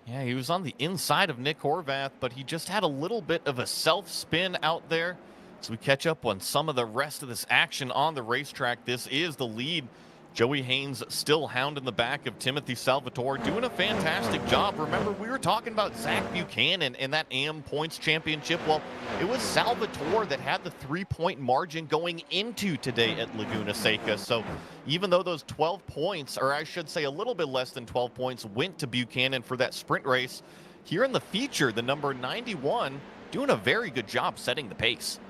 Yeah, he was on the inside of Nick Horvath, but he just had a little bit of a self-spin out there. So we catch up on some of the rest of this action on the racetrack. This is the lead. Joey Haynes still hounding the back of Timothy Salvatore, doing a fantastic job. Remember, we were talking about Zach Buchanan and that AM points championship. Well, it was Salvatore that had the 3-point margin going into today at Laguna Seca. So even though those 12 points, or I should say a little bit less than 12 points, went to Buchanan for that sprint race, here in the feature, the number 91 doing a very good job setting the pace.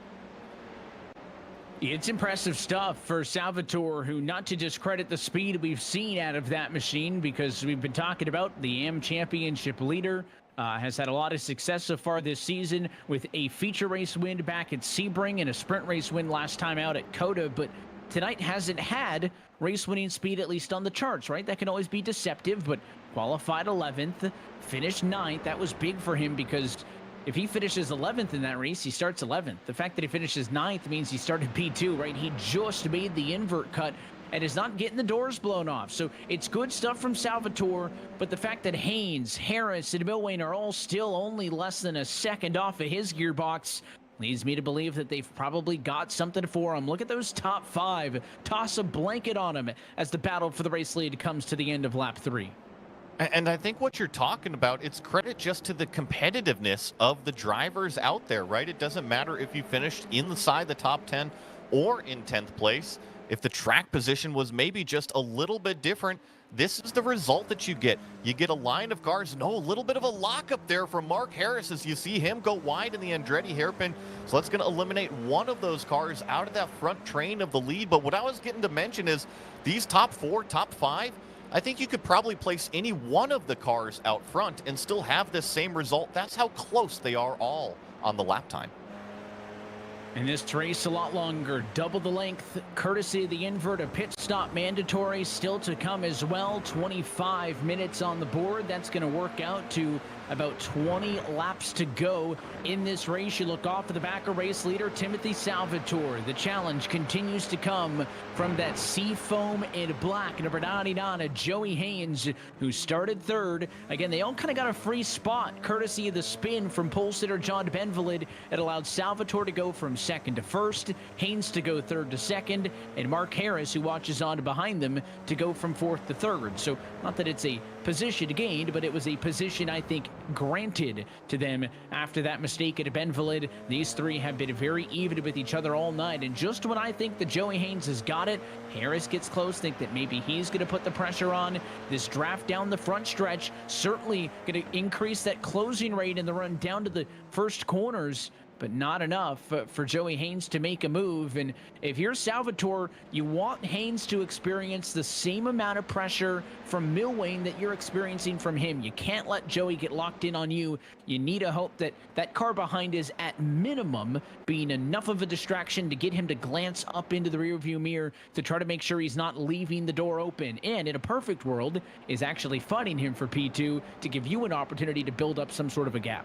It's impressive stuff for Salvatore, who, not to discredit the speed we've seen out of that machine, because we've been talking about the AM championship leader, has had a lot of success so far this season with a feature race win back at Sebring and a sprint race win last time out at Coda, but tonight hasn't had race winning speed, at least on the charts, right? That can always be deceptive, but qualified 11th, finished 9th. That was big for him, because if he finishes 11th in that race, he starts 11th. The fact that he finishes 9th means he started P2, right? He just made the invert cut and is not getting the doors blown off. So it's good stuff from Salvatore, but the fact that Haynes, Harris, and Milwane are all still only less than a second off of his gearbox leads me to believe that they've probably got something for him. Look at those top 5. Toss a blanket on him as the battle for the race lead comes to the end of lap 3. And I think what you're talking about, it's credit just to the competitiveness of the drivers out there, right? It doesn't matter if you finished inside the top 10 or in 10th place. If the track position was maybe just a little bit different, this is the result that you get. You get a line of cars. No, a little bit of a lockup there from Mark Harris as you see him go wide in the Andretti hairpin. So that's going to eliminate one of those cars out of that front train of the lead. But what I was getting to mention is these top 4, top 5, I think you could probably place any one of the cars out front and still have this same result. That's how close they are all on the lap time. And this race a lot longer, double the length, courtesy of the invert, a pit stop mandatory still to come as well. 25 minutes on the board. That's going to work out to about 20 laps to go in this race. You look off of the back of race leader Timothy Salvatore. The challenge continues to come from that seafoam in black, number 99, Joey Haynes, who started third. Again, they all kind of got a free spot courtesy of the spin from pole sitter John Benvalid. It allowed Salvatore to go from second to first, Haynes to go third to second, and Mark Harris, who watches on behind them, to go from fourth to third. So not that it's a position gained, but it was a position, I think, granted to them after that mistake at Benvalid. These three have been very even with each other all night, and just when I think that Joey Haynes has got it, Harris gets close, think that maybe he's going to put the pressure on. This draft down the front stretch certainly going to increase that closing rate in the run down to the first corners, but not enough for Joey Haynes to make a move. And if you're Salvatore, you want Haynes to experience the same amount of pressure from Milwain that you're experiencing from him. You can't let Joey get locked in on you. You need to hope that that car behind is at minimum being enough of a distraction to get him to glance up into the rearview mirror to try to make sure he's not leaving the door open. And in a perfect world, is actually fighting him for P2 to give you an opportunity to build up some sort of a gap.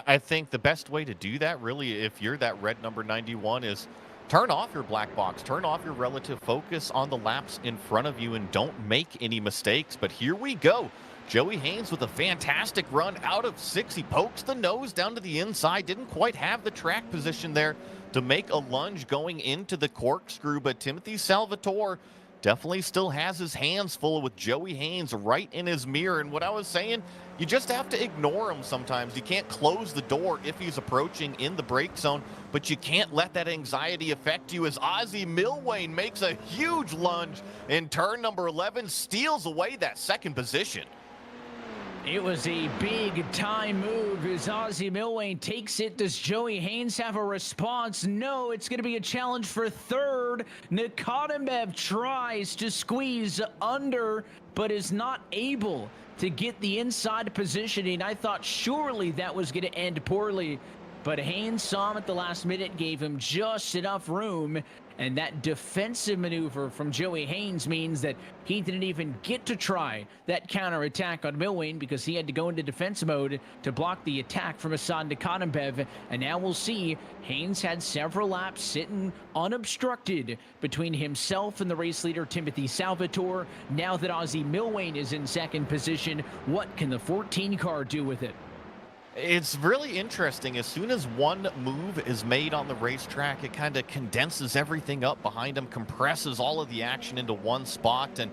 I think the best way to do that, really, if you're that red number 91, is turn off your black box, turn off your relative focus on the laps in front of you, and don't make any mistakes. But here we go. Joey Haynes with a fantastic run out of 6. He pokes the nose down to the inside, didn't quite have the track position there to make a lunge going into the corkscrew, but Timothy Salvatore definitely still has his hands full with Joey Haynes right in his mirror. And what I was saying, you just have to ignore him sometimes. You can't close the door if he's approaching in the brake zone, but you can't let that anxiety affect you as Ozzie Milwain makes a huge lunge in turn number 11, steals away that second position. It was a big time move as Ozzie Milwain takes it. Does Joey Haynes have a response? No, it's going to be a challenge for third. Nikodemev tries to squeeze under, but is not able to get the inside positioning. I thought surely that was going to end poorly, but Haynes saw him at the last minute, gave him just enough room. And that defensive maneuver from Joey Haynes means that he didn't even get to try that counterattack on Milwain because he had to go into defense mode to block the attack from Hassan Nikodemev. And now we'll see Haynes had several laps sitting unobstructed between himself and the race leader Timothy Salvatore. Now that Ozzie Milwain is in second position, what can the 14 car do with it? It's really interesting. As soon as one move is made on the racetrack, it kind of condenses everything up behind him, compresses all of the action into one spot. And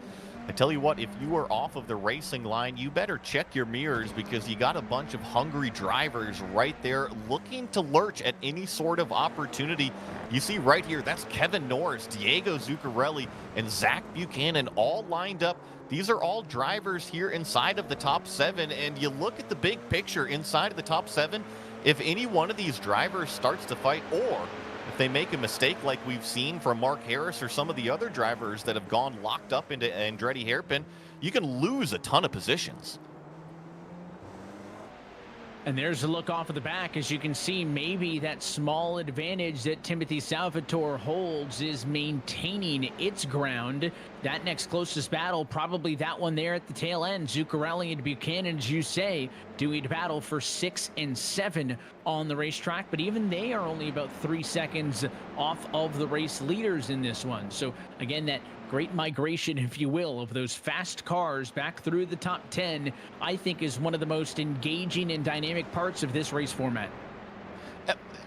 I tell you what, if you are off of the racing line, you better check your mirrors because you got a bunch of hungry drivers right there looking to lurch at any sort of opportunity. You see right here, that's Kevin Norris, Diego Zuccarelli, and Zach Buchanan all lined up. These are all drivers here inside of the top 7, and you look at the big picture inside of the top 7, if any one of these drivers starts to fight, or if they make a mistake like we've seen from Mark Harris or some of the other drivers that have gone locked up into Andretti hairpin, you can lose a ton of positions. And there's a look off of the back. As you can see, maybe that small advantage that Timothy Salvatore holds is maintaining its ground. That next closest battle, probably that one there at the tail end. Zuccarelli and Buchanan, as you say, doing battle for 6 and 7 on the racetrack. But even they are only about 3 seconds off of the race leaders in this one. So again, that great migration, if you will, of those fast cars back through the top 10, I think is one of the most engaging and dynamic parts of this race format.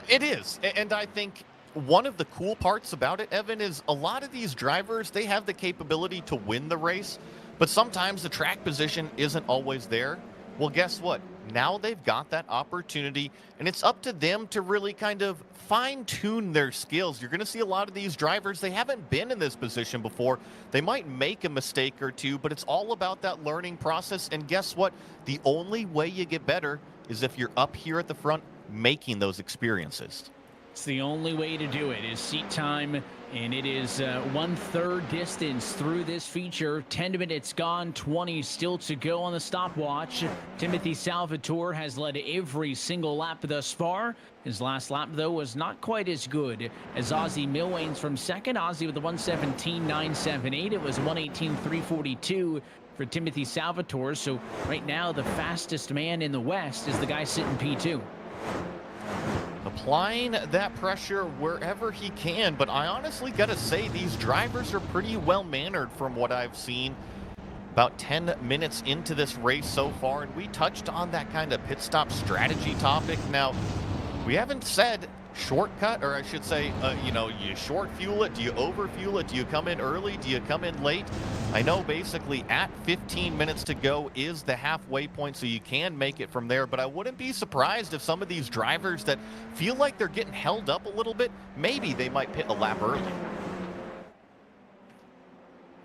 It is. And I think one of the cool parts about it, Evan, is a lot of these drivers, they have the capability to win the race, but sometimes the track position isn't always there. Well, guess what? Now they've got that opportunity, and it's up to them to really kind of fine-tune their skills. You're going to see a lot of these drivers, they haven't been in this position before. They might make a mistake or two, but it's all about that learning process. And guess what? The only way you get better is if you're up here at the front making those experiences. It's the only way to do it is seat time, and it is 1/3 distance through this feature. 10 minutes gone, 20 still to go on the stopwatch. Timothy Salvatore has led every single lap thus far. His last lap, though, was not quite as good as Ozzie Milwane's from second. Ozzie with the 1:17.978. It was 1:18.342 for Timothy Salvatore. So right now, the fastest man in the West is the guy sitting P2. Applying that pressure wherever he can, but I honestly gotta say these drivers are pretty well-mannered from what I've seen. About 10 minutes into this race so far, and we touched on that kind of pit stop strategy topic. Now, we haven't said shortcut, or I should say, you short fuel it, do you over fuel it, do you come in early, do you come in late? I know basically at 15 minutes to go is the halfway point, so you can make it from there, but I wouldn't be surprised if some of these drivers that feel like they're getting held up a little bit, maybe they might pit a lap early.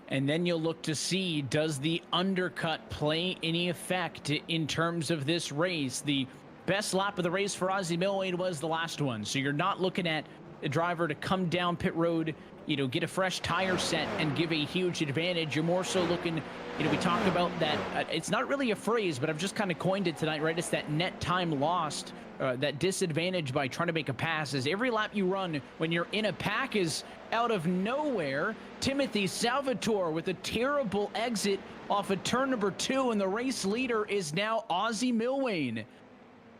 And then you'll look to see, does the undercut play any effect in terms of this race? The best lap of the race for Ozzie Milwane was the last one. So you're not looking at a driver to come down pit road, get a fresh tire set and give a huge advantage. You're more so looking, we talk about that. It's not really a phrase, but I've just kind of coined it tonight, right? It's that net time lost, that disadvantage by trying to make a pass. Is every lap you run when you're in a pack is out of nowhere. Timothy Salvatore with a terrible exit off of turn number 2, and the race leader is now Ozzie Milwane.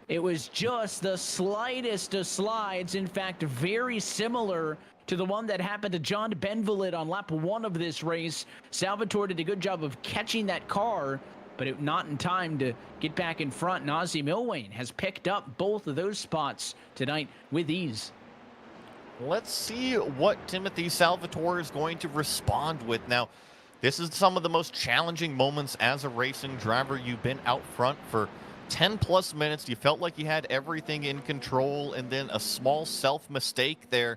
It was just the slightest of slides. In fact, very similar to the one that happened to John Benvalid on lap 1 of this race. Salvatore did a good job of catching that car, but not in time to get back in front. And Ozzie Milwane has picked up both of those spots tonight with ease. Let's see what Timothy Salvatore is going to respond with. Now, this is some of the most challenging moments as a racing driver. You've been out front for 10 plus minutes. You felt like you had everything in control, and then a small self mistake there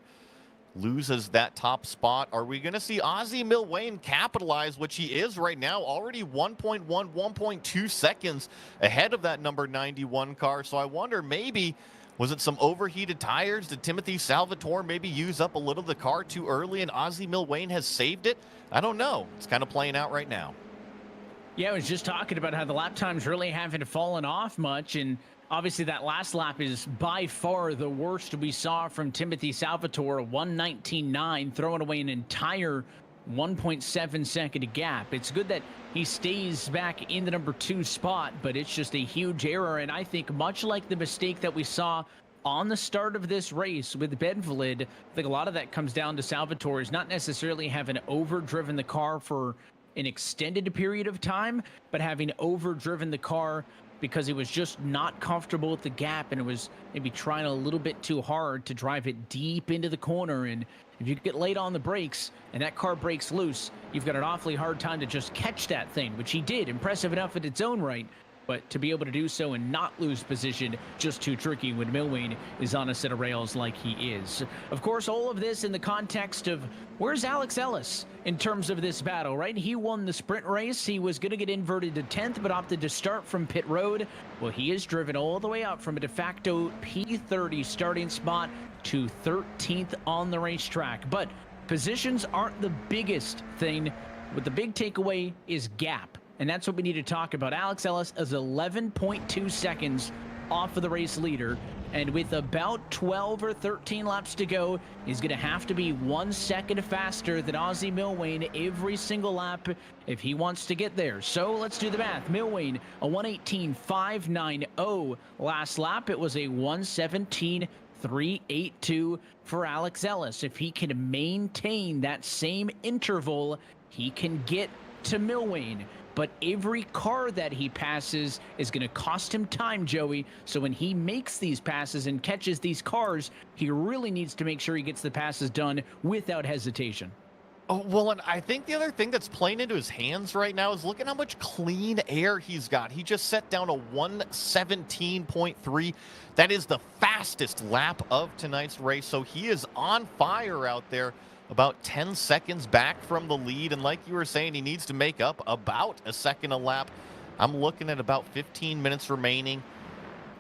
loses that top spot. Are we going to see Ozzie Milwane capitalize, which he is right now, already 1.2 seconds ahead of that number 91 car? So I wonder, maybe was it some overheated tires? Did Timothy Salvatore maybe use up a little of the car too early and Ozzie Milwane has saved it? I don't know. It's kind of playing out right now. Yeah, I was just talking about how the lap times really haven't fallen off much, and obviously that last lap is by far the worst we saw from Timothy Salvatore, 1:19.9, throwing away an entire 1.7 second gap. It's good that he stays back in the number 2 spot, but it's just a huge error, and I think much like the mistake that we saw on the start of this race with Benvalid, I think a lot of that comes down to Salvatore is not necessarily having overdriven the car for an extended period of time, but having overdriven the car because he was just not comfortable with the gap, and it was maybe trying a little bit too hard to drive it deep into the corner. And if you get late on the brakes and that car breaks loose, you've got an awfully hard time to just catch that thing, which he did. Impressive enough in its own right, but to be able to do so and not lose position, just too tricky when Milwane is on a set of rails like he is. Of course, all of this in the context of where's Alex Ellis in terms of this battle, right? He won the sprint race. He was going to get inverted to 10th, but opted to start from pit road. Well, he is driven all the way up from a de facto P30 starting spot to 13th on the racetrack. But positions aren't the biggest thing. What the big takeaway is gap. And that's what we need to talk about. Alex Ellis is 11.2 seconds off of the race leader. And with about 12 or 13 laps to go, he's going to have to be 1 second faster than Ozzie Milwane every single lap if he wants to get there. So let's do the math. Milwane, a 1:18.590 last lap. It was a 1:17.382 for Alex Ellis. If he can maintain that same interval, he can get to Milwane. But every car that he passes is going to cost him time, Joey. So when he makes these passes and catches these cars, he really needs to make sure he gets the passes done without hesitation. Oh, well, and I think the other thing that's playing into his hands right now is look at how much clean air he's got. He just set down a 1:17.3. That is the fastest lap of tonight's race. So he is on fire out there, about 10 seconds back from the lead. And like you were saying, he needs to make up about a second a lap. I'm looking at about 15 minutes remaining.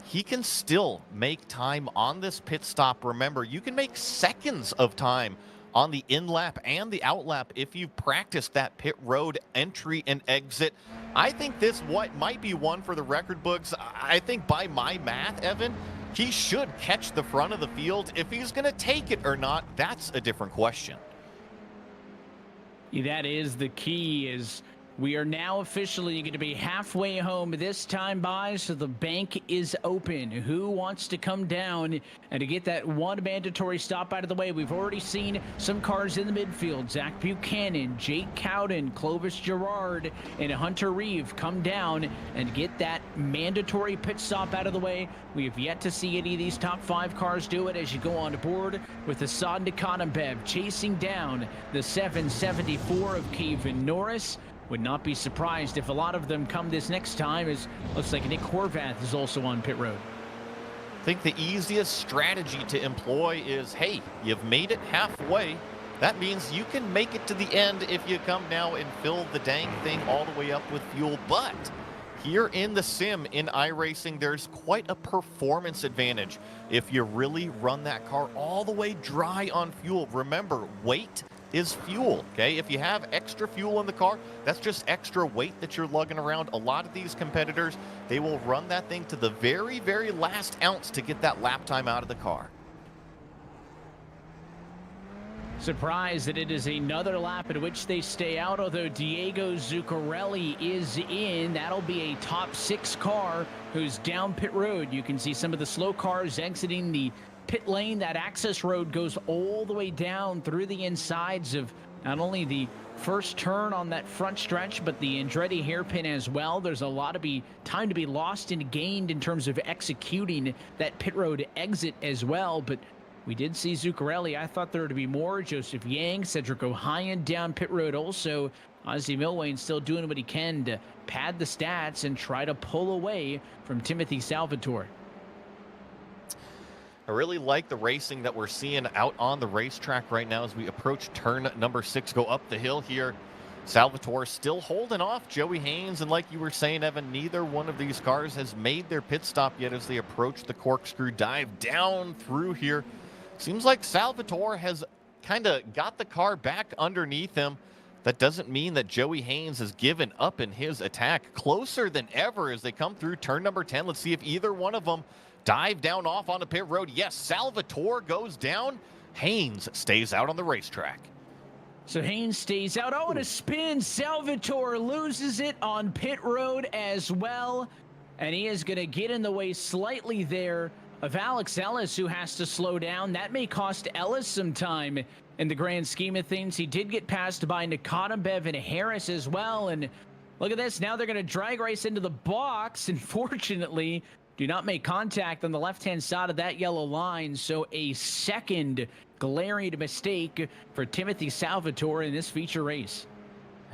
He can still make time on this pit stop. Remember, you can make seconds of time on the in-lap and the out-lap if you've practiced that pit road entry and exit. I think this might be one for the record books. I think by my math, Evan, he should catch the front of the field. If he's going to take it or not, that's a different question. That is the key, is we are now officially going to be halfway home this time by, so the bank is open. Who wants to come down and to get that one mandatory stop out of the way? We've already seen some cars in the midfield. Zach Buchanan, Jake Cowden, Clovis Gerard, and Hunter Reeve come down and get that mandatory pit stop out of the way. We have yet to see any of these top 5 cars do it as you go on board with the Assad Nikhanabeb chasing down the 774 of Kevin Norris. Would not be surprised if a lot of them come this next time, as looks like Nick Horvath is also on pit road. I think the easiest strategy to employ is, hey, you've made it halfway. That means you can make it to the end if you come now and fill the dang thing all the way up with fuel. But here in the sim in iRacing, there's quite a performance advantage if you really run that car all the way dry on fuel. Remember, weight is fuel, okay? If you have extra fuel in the car, that's just extra weight that you're lugging around. A lot of these competitors, they will run that thing to the very, very last ounce to get that lap time out of the car. Surprised that it is another lap in which they stay out, although Diego Zuccarelli is in. That'll be a top 6 car who's down pit road. You can see some of the slow cars exiting the pit lane. That access road goes all the way down through the insides of not only the first turn on that front stretch, but the Andretti hairpin as well. There's a lot of time to be lost and gained in terms of executing that pit road exit as well. But we did see Zuccarelli. I thought there would be more. Joseph Yang, Cedric O'Hayan down pit road also. Ozzie Milwain still doing what he can to pad the stats and try to pull away from Timothy Salvatore. I really like the racing that we're seeing out on the racetrack right now as we approach turn number 6, go up the hill here. Salvatore still holding off Joey Haynes, and like you were saying, Evan, neither one of these cars has made their pit stop yet as they approach the corkscrew dive down through here. Seems like Salvatore has kind of got the car back underneath him. That doesn't mean that Joey Haynes has given up in his attack. Closer than ever as they come through turn number 10. Let's see if either one of them dive down off on a pit road. Yes, Salvatore goes down. Haynes stays out on the racetrack. So Haynes stays out. Oh, and a spin. Salvatore loses it on pit road as well. And he is going to get in the way slightly there of Alex Ellis, who has to slow down. That may cost Ellis some time in the grand scheme of things. He did get passed by Nikhanabeb and Harris as well. And look at this. Now they're going to drag race into the box. And fortunately, do not make contact on the left-hand side of that yellow line. So a second glaring mistake for Timothy Salvatore in this feature race.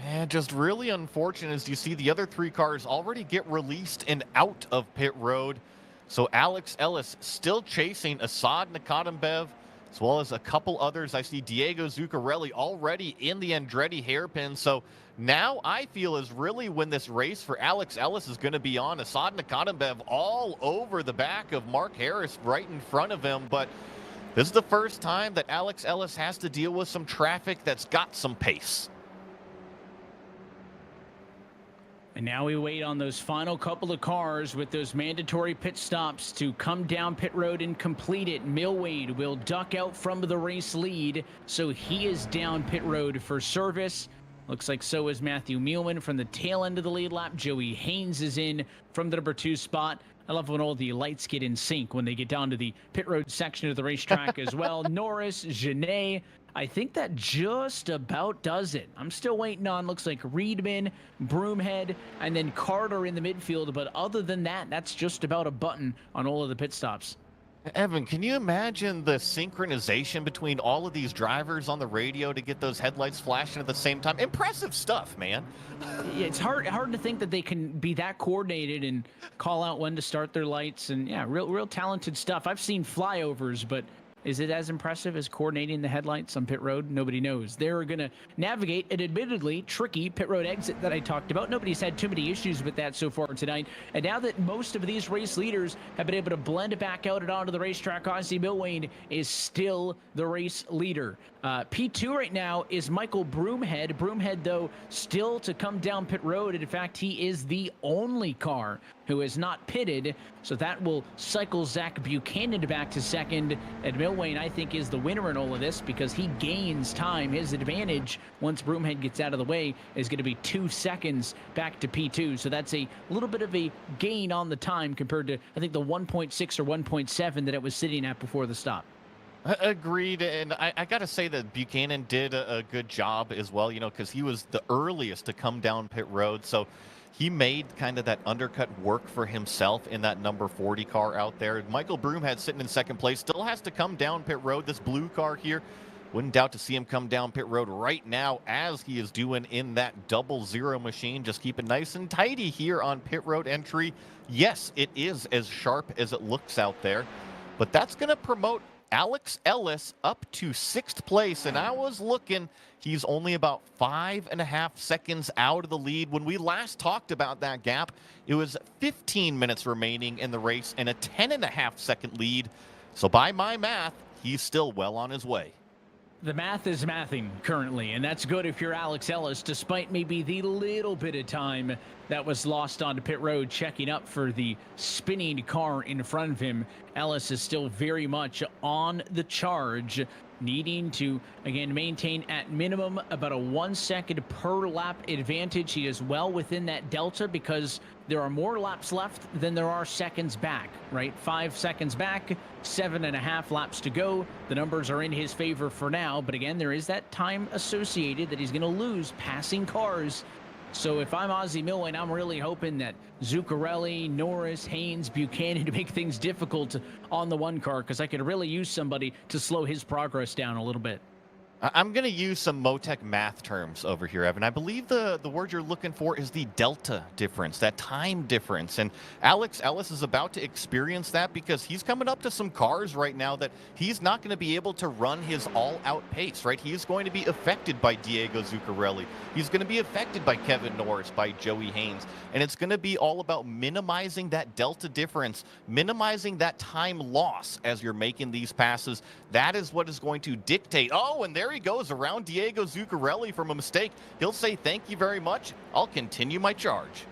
And just really unfortunate as you see the other 3 cars already get released and out of pit road. So Alex Ellis still chasing Assad Nikhanabeb, as well as a couple others. I see Diego Zuccarelli already in the Andretti hairpin. So now I feel is really when this race for Alex Ellis is going to be on. Assad Nikhanabeb all over the back of Mark Harris right in front of him. But this is the first time that Alex Ellis has to deal with some traffic that's got some pace. And now we wait on those final couple of cars with those mandatory pit stops to come down pit road and complete it. Milwade will duck out from the race lead, so he is down pit road for service. Looks like so is Matthew Muehlman from the tail end of the lead lap. Joey Haynes is in from the number 2 spot. I love when all the lights get in sync when they get down to the pit road section of the racetrack as well. Norris, Genet. I think that just about does it. I'm still waiting on, looks like Reedman, Broomhead, and then Carter in the midfield. But other than that, that's just about a button on all of the pit stops. Evan, can you imagine the synchronization between all of these drivers on the radio to get those headlights flashing at the same time? Impressive stuff, man. Yeah, it's hard to think that they can be that coordinated and call out when to start their lights, and yeah, real talented stuff. I've seen flyovers, but is it as impressive as coordinating the headlights on pit road? Nobody knows. They're going to navigate an admittedly tricky pit road exit that I talked about. Nobody's had too many issues with that so far tonight. And now that most of these race leaders have been able to blend it back out and onto the racetrack, Ozzie Milwane is still the race leader. P2 right now is Michael Broomhead. Broomhead, though, still to come down pit road. And in fact, he is the only car who is not pitted, so that will cycle Zach Buchanan back to second. And Milwane, I think, is the winner in all of this because he gains time. His advantage, once Broomhead gets out of the way, is going to be 2 seconds back to P2. So that's a little bit of a gain on the time compared to, I think, the 1.6 or 1.7 that it was sitting at before the stop. Agreed, and I got to say that Buchanan did a good job as well, you know, because he was the earliest to come down pit road, so he made kind of that undercut work for himself in that number 40 car out there. Michael Broomhead sitting in second place, still has to come down pit road. This blue car here, wouldn't doubt to see him come down pit road right now as he is doing in that 00 machine. Just keep it nice and tidy here on pit road entry. Yes, it is as sharp as it looks out there, but that's going to promote Alex Ellis up to 6th place, and I was looking, he's only about 5.5 seconds out of the lead. When we last talked about that gap, it was 15 minutes remaining in the race and a 10.5 second lead. So by my math, he's still well on his way. The math is mathing currently, and that's good if you're Alex Ellis, despite maybe the little bit of time that was lost onto pit road checking up for the spinning car in front of him. Ellis is still very much on the charge, needing to, again, maintain at minimum about a 1 second per lap advantage. He is well within that delta because there are more laps left than there are seconds back, right? 5 seconds back, 7.5 laps to go. The numbers are in his favor for now, but again, there is that time associated that he's going to lose passing cars. So if I'm Ozzie Milwane, I'm really hoping that Zuccarelli, Norris, Haynes, Buchanan to make things difficult on the one car, because I could really use somebody to slow his progress down a little bit. I'm going to use some Motec math terms over here, Evan. I believe the word you're looking for is the delta difference, that time difference. And Alex Ellis is about to experience that because he's coming up to some cars right now that he's not going to be able to run his all-out pace, right? He is going to be affected by Diego Zuccarelli. He's going to be affected by Kevin Norris, by Joey Haynes. And it's going to be all about minimizing that delta difference, minimizing that time loss as you're making these passes. That is what is going to dictate. Oh, and there he goes around Diego Zuccarelli from a mistake. He'll say, thank you very much. I'll continue my charge.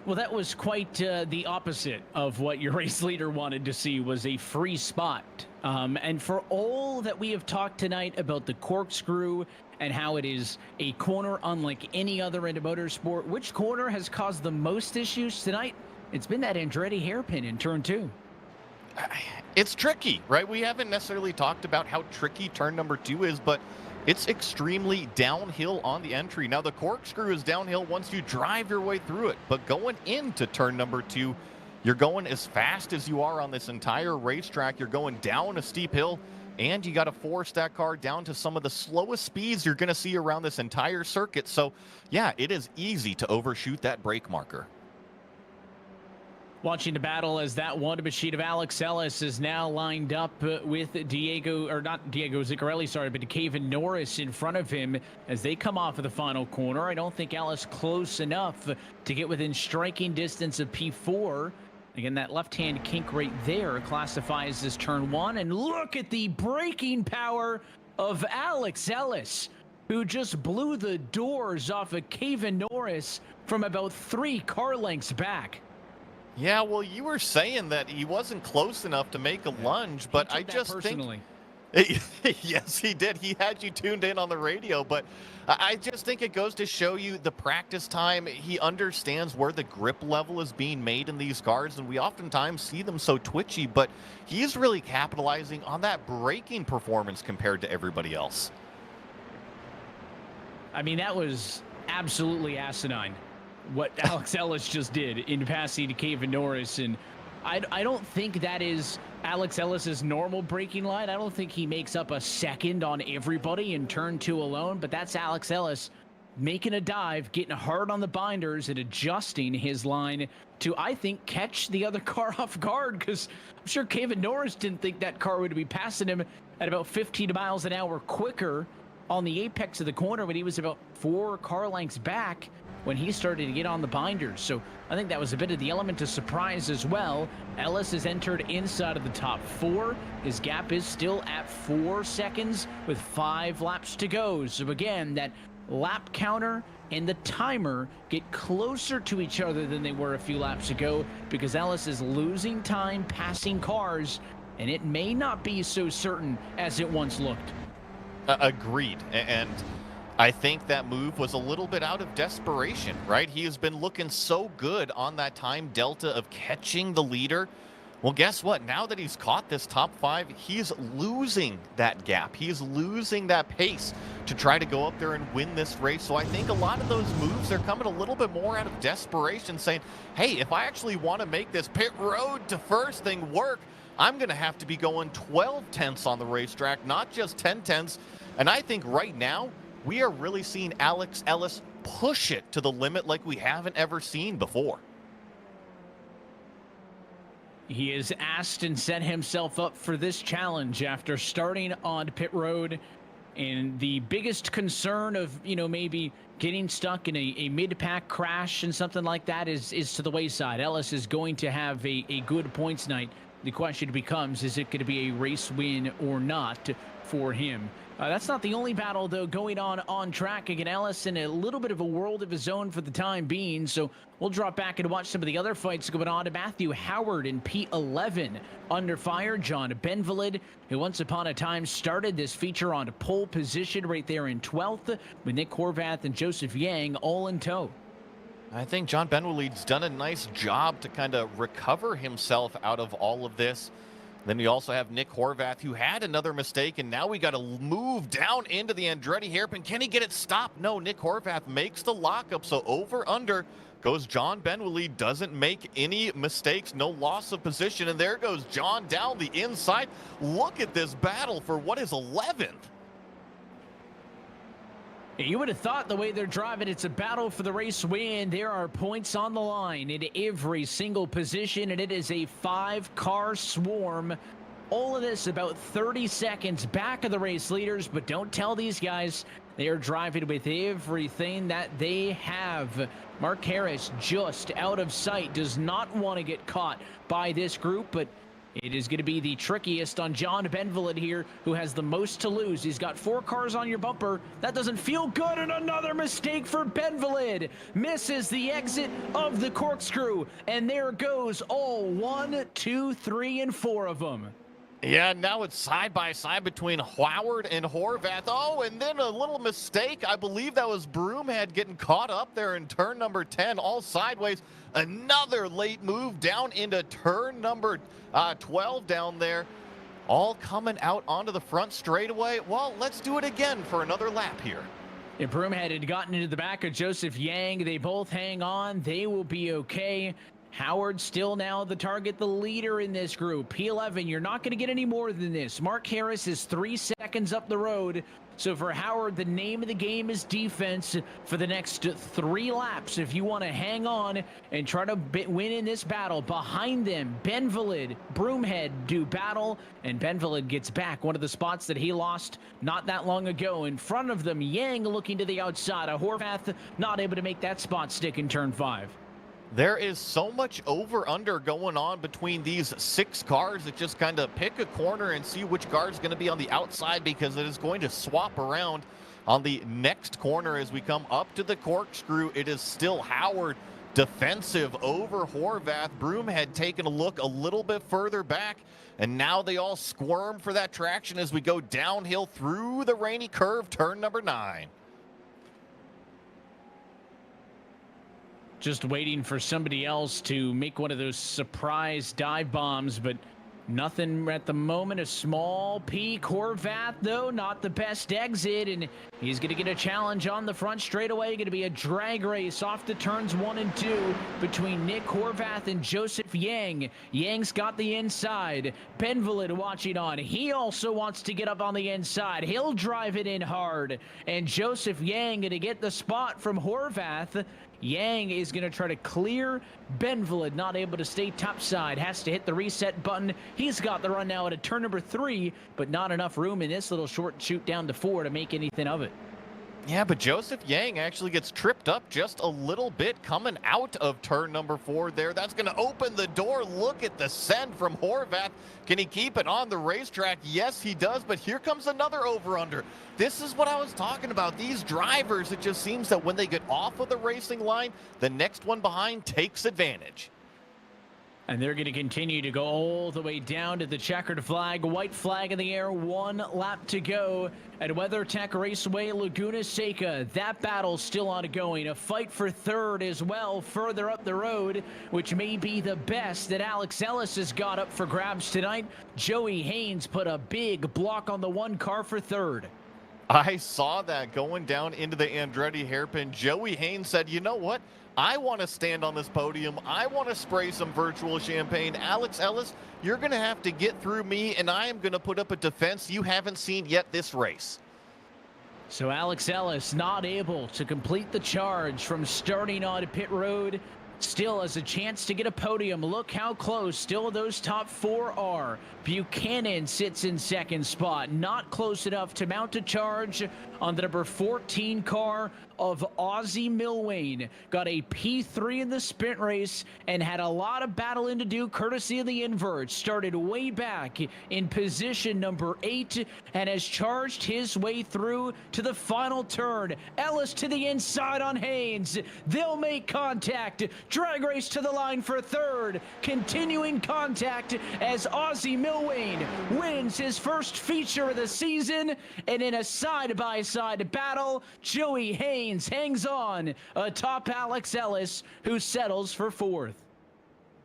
Well, that was quite the opposite of what your race leader wanted to see, was a free spot. And for all that we have talked tonight about the corkscrew and how it is a corner unlike any other in motorsport, which corner has caused the most issues tonight? It's been that Andretti hairpin in turn 2. It's tricky, right? We haven't necessarily talked about how tricky turn number 2 is, but it's extremely downhill on the entry. Now, the corkscrew is downhill once you drive your way through it, but going into turn number 2, you're going as fast as you are on this entire racetrack. You're going down a steep hill, and you got to force that car down to some of the slowest speeds you're going to see around this entire circuit. So, yeah, it is easy to overshoot that brake marker. Watching the battle as that one machine of Alex Ellis is now lined up with Diego Zuccarelli, but Kevin Norris in front of him as they come off of the final corner. I don't think Ellis close enough to get within striking distance of P4. Again, that left-hand kink right there classifies as turn 1. And look at the braking power of Alex Ellis, who just blew the doors off of Kevin Norris from about 3 car lengths back. Yeah, well, you were saying that he wasn't close enough to make a lunge, but I just personally think... Yes, he did. He had you tuned in on the radio, but I just think it goes to show you the practice time. He understands where the grip level is being made in these cars, and we oftentimes see them so twitchy, but he's really capitalizing on that braking performance compared to everybody else. I mean, that was absolutely asinine what Alex Ellis just did in passing to Kevin Norris. And I don't think that is Alex Ellis's normal braking line. I don't think he makes up a second on everybody in turn 2 alone, but that's Alex Ellis making a dive, getting hard on the binders, and adjusting his line to, I think, catch the other car off guard, because I'm sure Kevin Norris didn't think that car would be passing him at about 15 miles an hour quicker on the apex of the corner when he was about 4 car lengths back when he started to get on the binders. So I think that was a bit of the element of surprise as well. Ellis has entered inside of the top 4. His gap is still at 4 seconds with 5 laps to go. So again, that lap counter and the timer get closer to each other than they were a few laps ago, because Ellis is losing time passing cars, and it may not be so certain as it once looked. Agreed. And I think that move was a little bit out of desperation, right? He has been looking so good on that time delta of catching the leader. Well, guess what? Now that he's caught this top 5, he's losing that gap. He's losing that pace to try to go up there and win this race. So I think a lot of those moves are coming a little bit more out of desperation, saying, hey, if I actually want to make this pit road to first thing work, I'm going to have to be going 12 tenths on the racetrack, not just 10 tenths. And I think right now, we are really seeing Alex Ellis push it to the limit like we haven't ever seen before. He has asked and set himself up for this challenge after starting on pit road. And the biggest concern of, maybe getting stuck in a mid-pack crash and something like that is to the wayside. Ellis is going to have a good points night. The question becomes, is it going to be a race win or not for him? That's not the only battle, though, going on track. Again, Ellis in a little bit of a world of his own for the time being. So we'll drop back and watch some of the other fights going on. Matthew Howard in P11 under fire. John Benvalid, who once upon a time started this feature on pole position right there in 12th, with Nick Horvath and Joseph Yang all in tow. I think John Benvalid's done a nice job to kind of recover himself out of all of this. Then we also have Nick Horvath, who had another mistake, and now we got to move down into the Andretti hairpin. Can he get it stopped? No, Nick Horvath makes the lockup, so over under goes John Benvalid. Doesn't make any mistakes, no loss of position, and there goes John down the inside. Look at this battle for what is 11th. You would have thought the way they're driving, it's a battle for the race win. There are points on the line in every single position, and it is a 5-car swarm. All of this about 30 seconds back of the race leaders, but don't tell these guys. They are driving with everything that they have. Mark Harris just out of sight, does not want to get caught by this group, but it is going to be the trickiest on John Benvalid here, who has the most to lose. He's got 4 cars on your bumper. That doesn't feel good, and another mistake for Benvalid. Misses the exit of the corkscrew, and there goes all 1, 2, 3, and 4 of them. Yeah, now it's side by side between Howard and Horvath. Oh, and then a little mistake. I believe that was Broomhead getting caught up there in turn number 10, all sideways. Another late move down into turn number 12 down there. All coming out onto the front straightaway. Well, let's do it again for another lap here. If Broomhead had gotten into the back of Joseph Yang, they both hang on. They will be okay. Howard still now the target, the leader in this group. P11, you're not going to get any more than this. Mark Harris is 3 seconds up the road. So for Howard, the name of the game is defense for the next 3 laps. If you want to hang on and try to win in this battle, behind them, Benvalid, Broomhead do battle, and Benvalid gets back one of the spots that he lost not that long ago. In front of them, Yang looking to the outside. Horvath not able to make that spot stick in turn 5. There is so much over-under going on between these 6 cars that just kind of pick a corner and see which car is going to be on the outside, because it is going to swap around on the next corner as we come up to the corkscrew. It is still Howard defensive over Horvath. Broomhead taking a look a little bit further back, and now they all squirm for that traction as we go downhill through the rainy curve, turn number 9. Just waiting for somebody else to make one of those surprise dive bombs, but Nothing at the moment. A small P Corvette, though, not the best exit, and he's going to get a challenge on the front straightaway. Going to be a drag race off the turns 1 and 2 between Nick Horvath and Joseph Yang. Yang's got the inside. Benvalid watching on. He also wants to get up on the inside. He'll drive it in hard, and Joseph Yang going to get the spot from Horvath. Yang is going to try to clear. Benvalid not able to stay topside. Has to hit the reset button. He's got the run now at a turn number 3, but not enough room in this little short shoot down to 4 to make anything of it. Yeah, but Joseph Yang actually gets tripped up just a little bit coming out of turn number 4 there. That's going to open the door. Look at the send from Horvath. Can he keep it on the racetrack? Yes, he does, but here comes another over-under. This is what I was talking about. These drivers, it just seems that when they get off of the racing line, the next one behind takes advantage. And they're going to continue to go all the way down to the checkered flag. White flag in the air, 1 lap to go at WeatherTech Raceway, Laguna Seca. That battle still ongoing. A fight for third as well further up the road, which may be the best that Alex Ellis has got up for grabs tonight. Joey Haynes put a big block on the 1 car for third. I saw that going down into the Andretti hairpin. Joey Haynes said, you know what? I want to stand on this podium. I want to spray some virtual champagne. Alex Ellis, you're going to have to get through me, and I am going to put up a defense you haven't seen yet this race. So Alex Ellis not able to complete the charge from starting on pit road. Still has a chance to get a podium. Look how close still those top 4 are. Buchanan sits in second spot. Not close enough to mount a charge on the number 14 car of Ozzie Milwane. Got a P3 in the sprint race and had a lot of battling to do courtesy of the invert. Started way back in position number 8 and has charged his way through to the final turn. Ellis to the inside on Haynes. They'll make contact. Drag race to the line for third. Continuing contact as Ozzie Milwane wins his first feature of the season. And in a side-by-side battle, Joey Haynes hangs on atop Alex Ellis, who settles for fourth.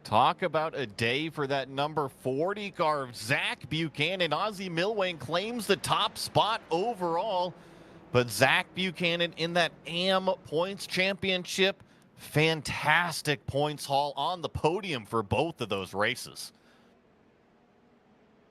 Talk about a day for that number 40 car. Zach Buchanan. Ozzie Milwane claims the top spot overall. But Zach Buchanan in that AM points championship, fantastic points haul on the podium for both of those races.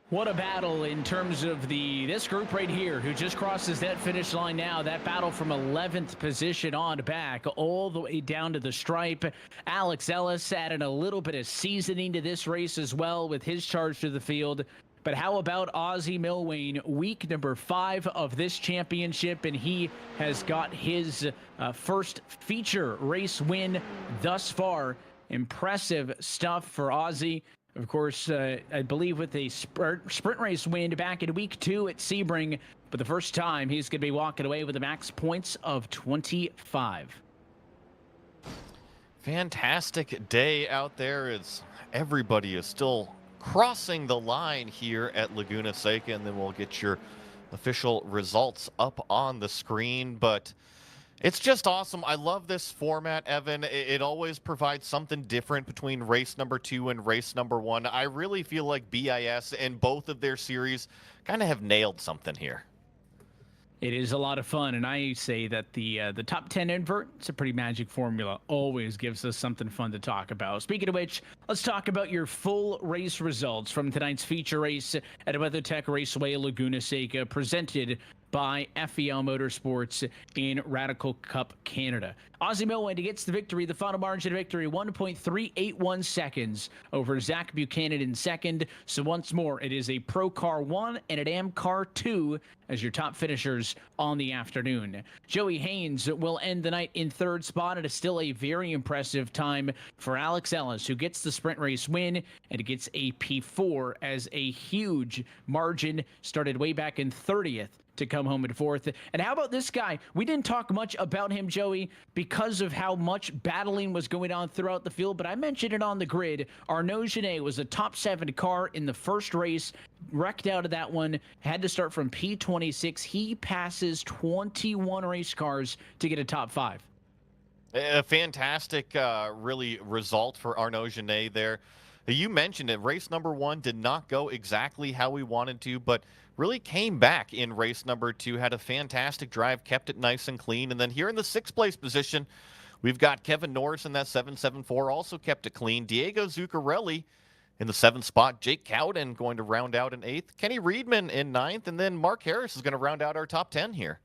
What a battle in terms of this group right here who just crosses that finish line now. That battle from 11th position on back all the way down to the stripe. Alex Ellis added a little bit of seasoning to this race as well with his charge to the field. But how about Ozzie Milwane, week number 5 of this championship, and he has got his first feature race win thus far. Impressive stuff for Ozzie. Of course, I believe with a sprint race win back in week 2 at Sebring, but the first time he's going to be walking away with a max points of 25. Fantastic day out there as everybody is still crossing the line here at Laguna Seca, and then we'll get your official results up on the screen. But it's just awesome. I love this format, Evan. It always provides something different between race number 2 and race number 1. I really feel like BIS and both of their series kind of have nailed something here. It is a lot of fun, and I say that the top 10 invert, it's a pretty magic formula, always gives us something fun to talk about. Speaking of which, let's talk about your full race results from tonight's feature race at WeatherTech Raceway Laguna Seca, presented by FEL Motorsports in Radical Cup Canada. Ozzie Milwane gets the victory, the final margin of victory, 1.381 seconds over Zach Buchanan in second. So once more, it is a Pro Car 1 and an AM Car 2 as your top finishers on the afternoon. Joey Haynes will end the night in third spot. It is still a very impressive time for Alex Ellis, who gets the sprint race win and gets a P4 as a huge margin. Started way back in 30th to come home in fourth. And how about this guy? We didn't talk much about him, Joey, because of how much battling was going on throughout the field, but I mentioned it on the grid. Arnaud Genet was a top 7 car in the first race, wrecked out of that one, had to start from P26. He passes 21 race cars to get a top 5. A fantastic, really, result for Arnaud Genet there. You mentioned it. Race number 1 did not go exactly how we wanted to, but really came back in race number 2, had a fantastic drive, kept it nice and clean. And then here in the 6th place position, we've got Kevin Norris in that 774, also kept it clean. Diego Zuccarelli in the 7th spot. Jake Cowden going to round out in 8th. Kenny Reedman in 9th. And then Mark Harris is going to round out our top 10 here.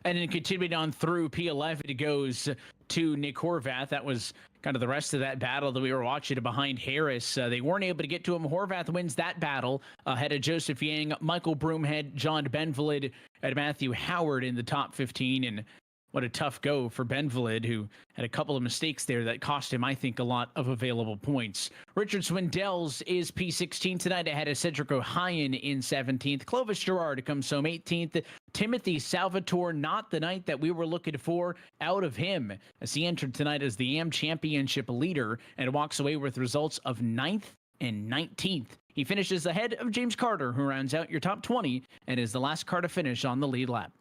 And then continuing on through P11, it goes to Nick Horvath. That was kind of the rest of that battle that we were watching behind Harris. They weren't able to get to him. Horvath wins that battle ahead of Joseph Yang, Michael Broomhead, John Benvalid, and Matthew Howard in the top 15. And what a tough go for Benvalid, who had a couple of mistakes there that cost him, I think, a lot of available points. Richard Swindells is P16 tonight ahead of Cedric O'Hyan in 17th. Clovis Girard comes home 18th. Timothy Salvatore, not the night that we were looking for out of him, as he entered tonight as the AM Championship leader and walks away with results of 9th and 19th. He finishes ahead of James Carter, who rounds out your top 20 and is the last car to finish on the lead lap.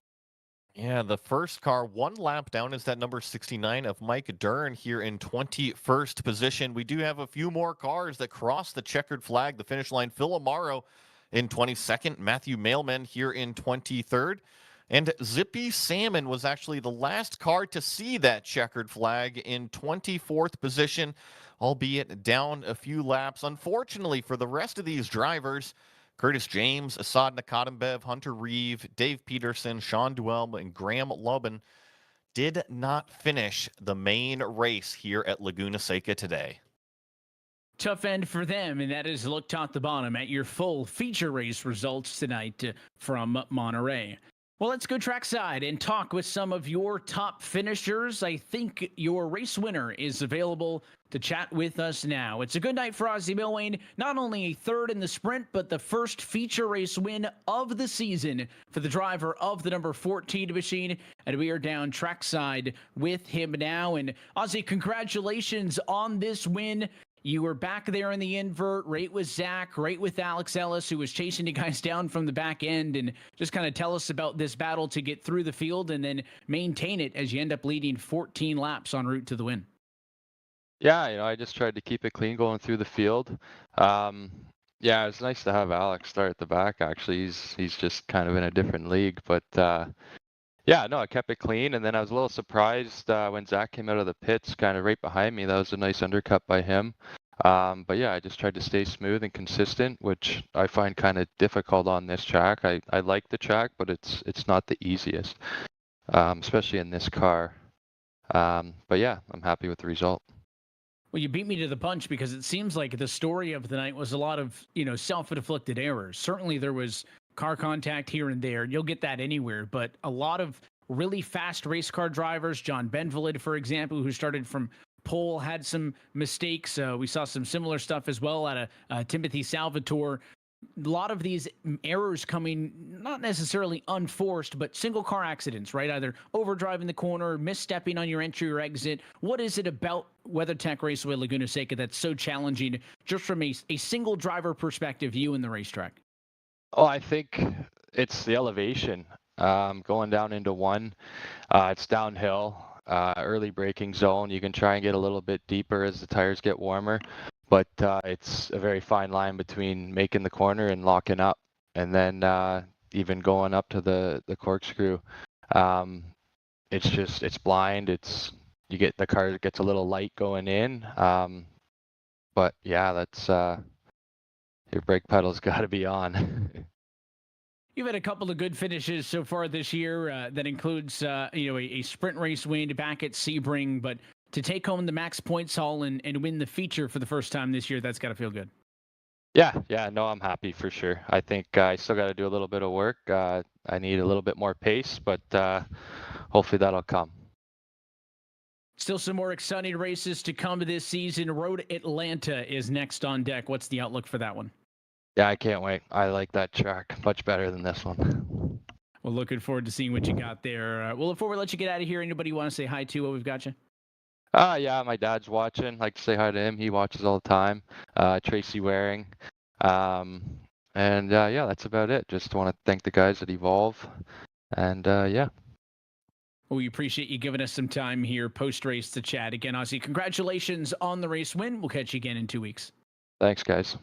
Yeah, the first car 1 lap down is that number 69 of Mike Dern here in 21st position. We do have a few more cars that cross the checkered flag, the finish line. Phil Amaro in 22nd, Matthew Mailman here in 23rd. And Zippy Salmon was actually the last car to see that checkered flag in 24th position, albeit down a few laps. Unfortunately for the rest of these drivers, Curtis James, Assad Nakadambev, Hunter Reeve, Dave Peterson, Sean Duell, and Graham Lubin did not finish the main race here at Laguna Seca today. Tough end for them, and that is look top to bottom at your full feature race results tonight from Monterey. Well, let's go trackside and talk with some of your top finishers. I think your race winner is available to chat with us now. It's a good night for Ozzie Milwain. Not only a third in the sprint, but the first feature race win of the season for the driver of the number 14 machine. And we are down trackside with him now. And Ozzie, congratulations on this win. You were back there in the invert, right with Zach, right with Alex Ellis, who was chasing you guys down from the back end. And just kind of tell us about this battle to get through the field and then maintain it as you end up leading 14 laps en route to the win. Yeah, I just tried to keep it clean going through the field. Yeah, it's nice to have Alex start at the back. Actually, he's just kind of in a different league, but yeah, no, I kept it clean, and then I was a little surprised when Zach came out of the pits, kind of right behind me. That was a nice undercut by him. But yeah, I just tried to stay smooth and consistent, which I find kind of difficult on this track. I like the track, but it's not the easiest, especially in this car. But yeah, I'm happy with the result. Well, you beat me to the punch because it seems like the story of the night was a lot of, self-inflicted errors. Certainly there was car contact here and there. You'll get that anywhere, but a lot of really fast race car drivers, John Benvalid, for example, who started from pole, had some mistakes. We saw some similar stuff as well out of Timothy Salvatore. A lot of these errors coming, not necessarily unforced, but single car accidents, right? Either overdriving the corner, misstepping on your entry or exit. What is it about WeatherTech Raceway Laguna Seca that's so challenging just from a single driver perspective, you in the racetrack? Oh, I think it's the elevation. Going down into 1, it's downhill, early braking zone. You can try and get a little bit deeper as the tires get warmer. But it's a very fine line between making the corner and locking up, and then even going up to the corkscrew. It's blind. The car gets a little light going in. But yeah, that's your brake pedal's got to be on. You've had a couple of good finishes so far this year. That includes a sprint race win back at Sebring, but to take home the max points haul and win the feature for the first time this year, that's got to feel good. Yeah, no, I'm happy for sure. I think I still got to do a little bit of work. I need a little bit more pace, but hopefully that'll come. Still some more exciting races to come this season. Road Atlanta is next on deck. What's the outlook for that one? Yeah, I can't wait. I like that track much better than this one. Well, looking forward to seeing what you got there. Well, before we let you get out of here, anybody you want to say hi to while we've got you? Yeah, my dad's watching. Like to say hi to him. He watches all the time. Tracy Waring. And yeah, that's about it. Just want to thank the guys at Evolve. And yeah. We appreciate you giving us some time here post-race to chat. Again, Ozzy, congratulations on the race win. We'll catch you again in 2 weeks. Thanks, guys.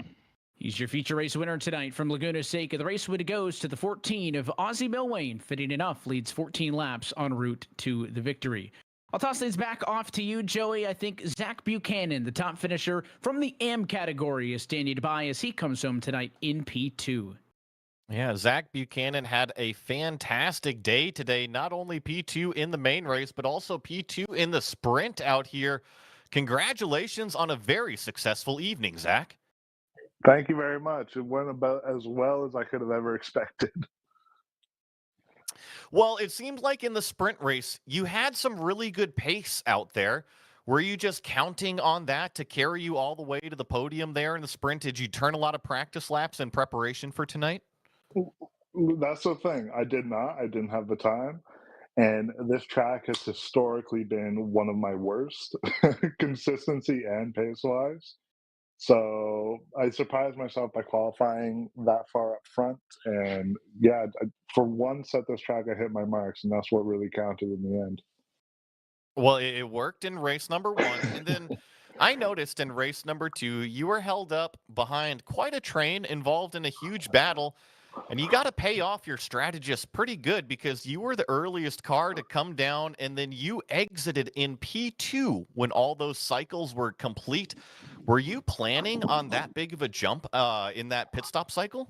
He's your feature race winner tonight from Laguna Seca. The race win goes to the 14 of Ozzy Milwane. Fitting enough, leads 14 laps en route to the victory. I'll toss things back off to you, Joey. I think Zach Buchanan, the top finisher from the AM category, is standing by as he comes home tonight in P2. Yeah, Zach Buchanan had a fantastic day today. Not only P2 in the main race, but also P2 in the sprint out here. Congratulations on a very successful evening, Zach. Thank you very much. It went about as well as I could have ever expected. Well, it seemed like in the sprint race, you had some really good pace out there. Were you just counting on that to carry you all the way to the podium there in the sprint? Did you turn a lot of practice laps in preparation for tonight? That's the thing. I did not. I didn't have the time. And this track has historically been one of my worst, consistency and pace wise. So I surprised myself by qualifying that far up front. And yeah, for once at this track, I hit my marks, and that's what really counted in the end. Well, it worked in race number one. And then I noticed in race number two, you were held up behind quite a train involved in a huge battle. And you got to pay off your strategist pretty good because you were the earliest car to come down, and then you exited in P2 when all those cycles were complete. Were you planning on that big of a jump in that pit stop cycle?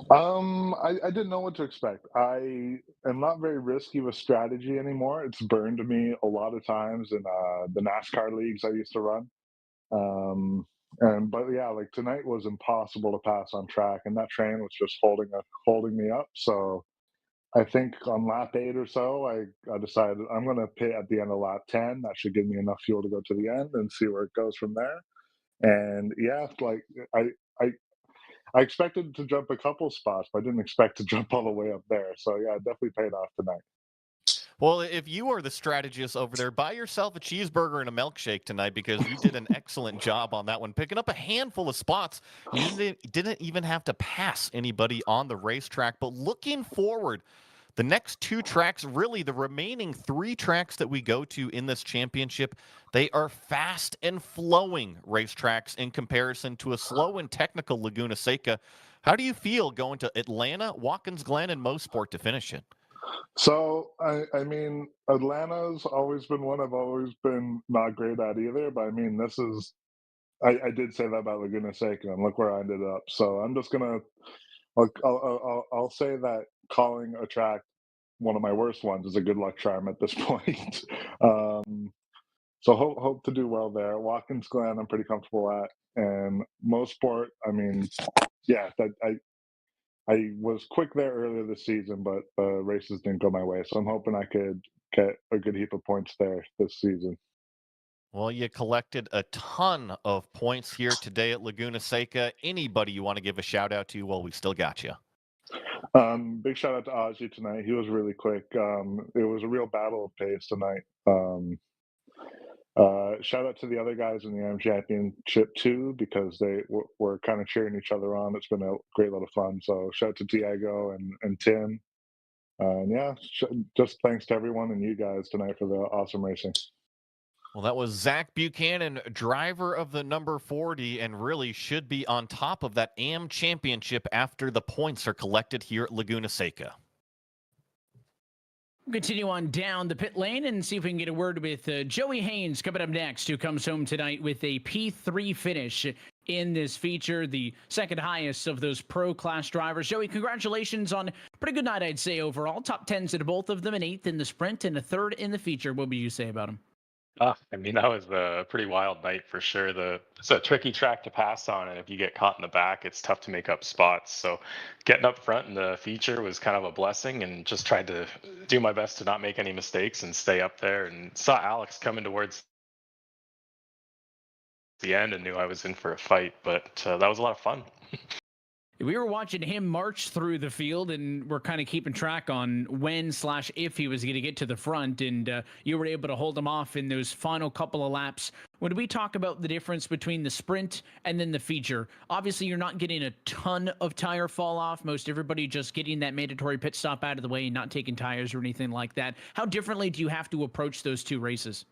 I didn't know what to expect. I am not very risky with strategy anymore. It's burned me a lot of times in the NASCAR leagues I used to run. But yeah, like tonight was impossible to pass on track, and that train was just holding me up. So I think on lap 8 or so, I decided I'm going to pit at the end of lap 10. That should give me enough fuel to go to the end and see where it goes from there. And yeah, like I I I expected to jump a couple spots, but I didn't expect to jump all the way up there. So yeah, it definitely paid off tonight. Well, if you are the strategist over there, buy yourself a cheeseburger and a milkshake tonight because you did an excellent job on that one, picking up a handful of spots. You didn't even have to pass anybody on the racetrack. But looking forward, the next 2 tracks, really the remaining 3 tracks that we go to in this championship, they are fast and flowing racetracks in comparison to a slow and technical Laguna Seca. How do you feel going to Atlanta, Watkins Glen, and Mosport to finish it? So I mean, Atlanta's always been one I've always been not great at either. But I mean, this is I did say that about Laguna Seca, and look where I ended up. So I'm just gonna I'll say that calling a track one of my worst ones is a good luck charm at this point. um, so hope to do well there. Watkins Glen, I'm pretty comfortable at, and most sport. I mean, yeah, I was quick there earlier this season, but races didn't go my way. So I'm hoping I could get a good heap of points there this season. Well, you collected a ton of points here today at Laguna Seca. Anybody you want to give a shout out to? Well, we still got you. Big shout out to Ozzy tonight. He was really quick. It was a real battle of pace tonight. Shout out to the other guys in the AM Championship too, because they were kind of cheering each other on. It's been a great lot of fun. So shout out to Diego and Tim. And yeah, just thanks to everyone and you guys tonight for the awesome racing. Well, that was Zach Buchanan, driver of the number 40, and really should be on top of that AM championship after the points are collected here at Laguna Seca. We'll continue on down the pit lane and see if we can get a word with Joey Haynes coming up next, who comes home tonight with a P3 finish in this feature, the second highest of those pro class drivers. Joey, congratulations on a pretty good night, I'd say, overall. Top 10s at both of them, an 8th in the sprint and a 3rd in the feature. What would you say about them? I mean, that was a pretty wild night for sure. It's a tricky track to pass on, and if you get caught in the back, it's tough to make up spots. So getting up front in the feature was kind of a blessing, and just tried to do my best to not make any mistakes and stay up there, and saw Alex coming towards the end and knew I was in for a fight, but that was a lot of fun. We were watching him march through the field, and we're kind of keeping track on when/if he was going to get to the front, and you were able to hold him off in those final couple of laps when we talk about the difference between the sprint and then the feature, obviously you're not getting a ton of tire fall off. Most everybody just getting that mandatory pit stop out of the way and not taking tires or anything like that. How differently do you have to approach those two races?